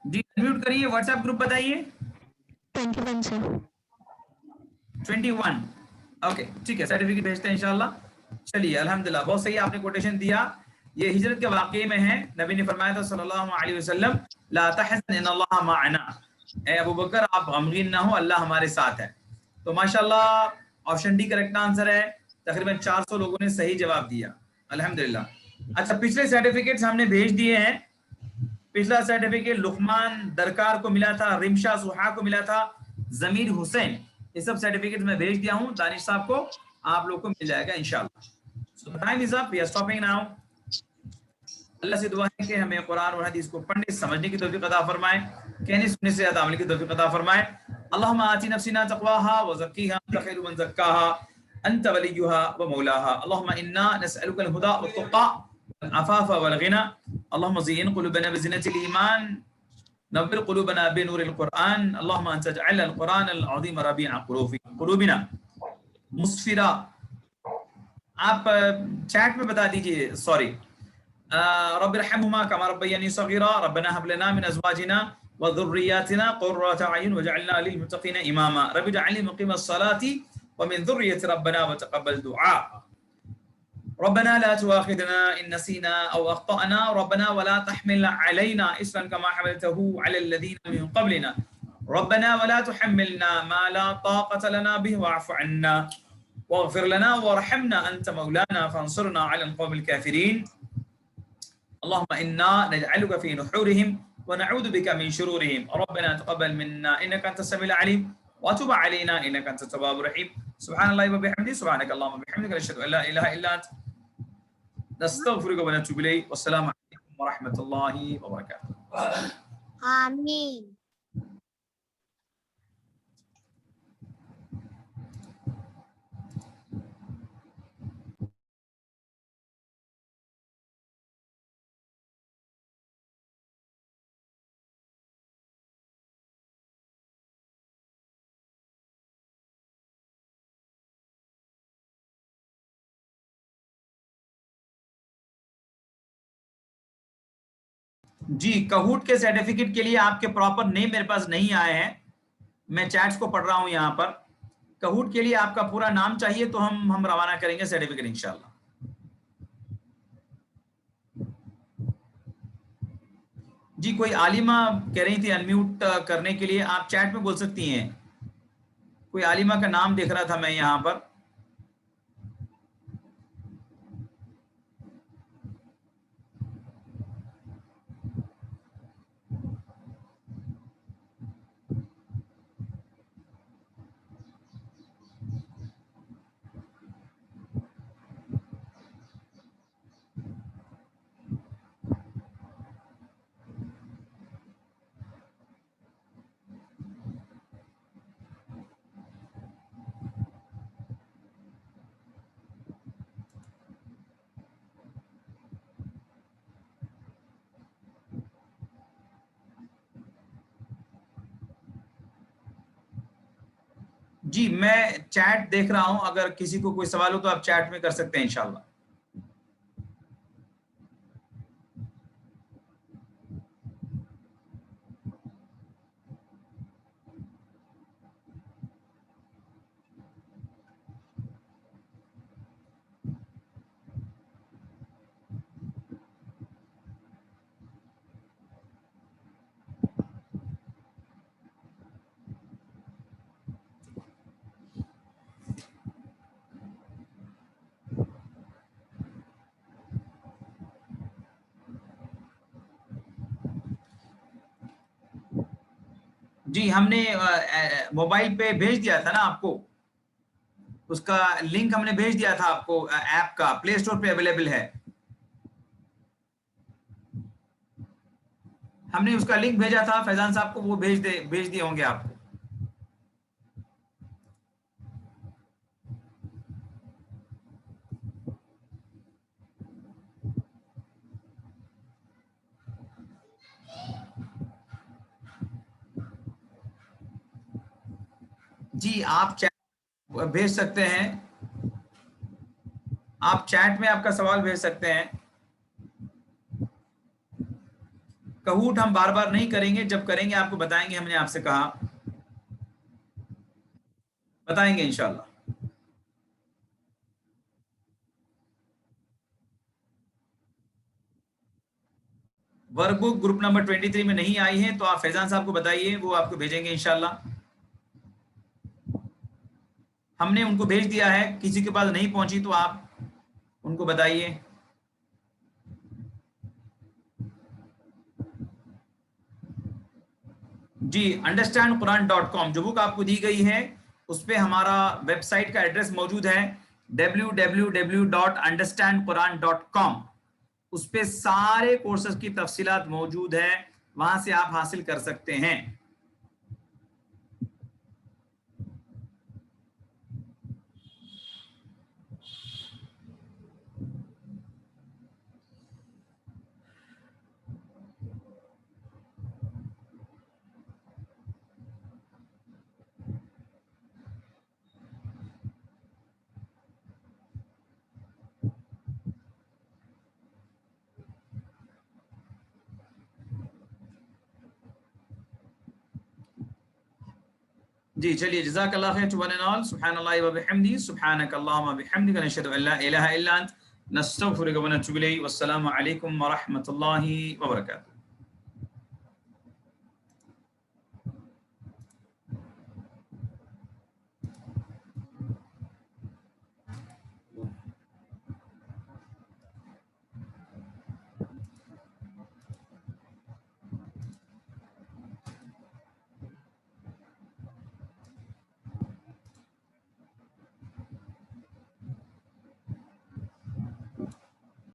जी अनम्यूट करिए, व्हाट्सएप ग्रुप बताइए। 21 सर। 21, ओके ठीक है, सर्टिफिकेट भेजते हैं इंशाल्लाह। चलिए अल्हम्दुलिल्लाह, बहुत सही आपने कोटेशन दिया। ये हिजरत के वाक़े में है। नबी ने फरमाया था सल्लल्लाहु अलैहि वसल्लम ला तहज़न इन्नल्लाह माअना, ए अबू बकर आप गमगीन ना हो, अल्लाह हमारे साथ है। तो माशाल्लाह ऑप्शन डी करेक्ट आंसर है। तकरीबन 400 लोगों ने सही जवाब दिया, अल्हम्दुलिल्लाह। अच्छा, पिछले सर्टिफिकेट्स हमने भेज दिए हैं। पिछला सर्टिफिकेट लुकमान दरकार को मिला था, रिमशा सुहा को मिला था, जमीर हुसैन, ये सब सर्टिफिकेट मैं भेज दिया हूं दानिश साहब को, आप लोग को मिल जाएगा इंशाल्लाह। So time is up, we are stopping now. अल्लाह से दुआ है कि हमें कुरान और हदीस को पढ़ने समझने की तौफीक अता फरमाए, कहने सुनने से ज़्यादा अमल की तौफीक अता फरमाए। अल्लाहुम्मा आती नफ्सिना तक़वाहा व ज़क्कीहा अंत खैरु मन ज़क्काहा अंत वलियुहा व मौलाहा। अल्लाहुम्मा इन्ना नसअलुकल हुदा व तुक़ा वल अफ़ाफ़ा वल गिना। अल्लाहुम्मा ज़य्यिन क़ुलूबना बिज़ीनतिल ईमान नव्विर क़ुलूबना बिनूरिल क़ुरआन। अल्लाहुम्मा अंता जअल अल क़ुरआन अल अज़ीम रबीअ क़ुलूबिना मुस्फ़िरा। आप चैट में बता दीजिए, सॉरी, रब्बिरहम्हुमा कमा रब्बयानी सगीरा, रब्बना हब लना मिन अज़वाजिना व ज़ुर्रिय्यातिना क़ुर्रता अयुन वजअलना लिल मुत्तक़ीना इमामा, रब्बि जअलनी मुक़ीमस सलाति व मिन ज़ुर्रिय्यति रब्बना व तक़ब्बल दुआ। रब्बना ला तुआखिज़ना इन नसीना औ अख़्तअना, रब्बना वला तहमिल अलैना इस्रन कमा हमलतहु अलल लज़ीना मिन क़ब्लिना, रब्बना वला तुहम्मिलना मा ला ताक़त लना बिहि वअफ़ु अन्ना वाग़फिर लना वरहमना अंत मौलाना फंसुरना अलल क़ौमिल काफ़िरीन। अल्लाहुम्मा इन्ना नजअलुका फ़ी नुहूरिहिम व नऊज़ु बिका मिन शुरूरिहिम, रब्बना तक़ब्बल मिन्ना इन्नका अंतस समीउल अलीम व तुब अलैना इन्नका अंतत तव्वाबुर रहीम। सुब्हानल्लाहि व बिहम्दिहि, सुब्हानकल्लाहुम्मा व बिहम्दिका, नशहदु अन ला इलाहा इल्ला अंत नस्तगफिरुका व नतूबु इलैक। वस्सलामु अलैकुम व रहमतुल्लाहि व बरकातुहू। आमीन। जी, कहूट के सर्टिफिकेट के लिए आपके प्रॉपर नेम मेरे पास नहीं आए हैं, मैं चैट्स को पढ़ रहा हूं यहाँ पर। कहूट के लिए आपका पूरा नाम चाहिए तो हम रवाना करेंगे सर्टिफिकेट इंशाल्लाह। जी, कोई आलिमा कह रही थी अनम्यूट करने के लिए, आप चैट में बोल सकती हैं। कोई आलिमा का नाम देख रहा था मैं यहाँ पर। جی میں چیٹ دیکھ رہا ہوں, اگر کسی کو کوئی سوال ہو تو آپ چیٹ میں کر سکتے ہیں انشاءاللہ. جی ہم نے موبائل پہ بھیج دیا تھا نا آپ کو, اس کا لنک ہم نے بھیج دیا تھا آپ کو, ایپ کا پلے اسٹور پہ اویلیبل ہے. ہم نے اس کا لنک بھیجا تھا فیضان صاحب کو, وہ بھیج دیے ہوں گے آپ کو. جی آپ چیٹ بھیج سکتے ہیں, آپ چیٹ میں آپ کا سوال بھیج سکتے ہیں. کہوٹ ہم بار بار نہیں کریں گے, جب کریں گے آپ کو بتائیں گے, ہم نے آپ سے کہا بتائیں گے انشاءاللہ. ورک بک گروپ نمبر 23 میں نہیں آئی ہے تو آپ فیضان صاحب کو بتائیے, وہ آپ کو بھیجیں گے انشاءاللہ. ہم نے ان کو بھیج دیا ہے, کسی کے پاس نہیں پہنچی تو آپ ان کو بتائیے. جی understandquran.com جو بک آپ کو دی گئی ہے اس پہ ہمارا ویب سائٹ کا ایڈریس موجود ہے www.understandquran.com. اس پہ سارے کورسز کی تفصیلات موجود ہے, وہاں سے آپ حاصل کر سکتے ہیں. جی چلیے, جزاک اللہ خیر. سبحان اللہ و بحمدہ, سبحانک اللہم و بحمدک, نشہد ان لا الہ الا انت, نستغفرک و نتوب الیک. والسلام علیکم ورحمۃ اللہ وبرکاتہ.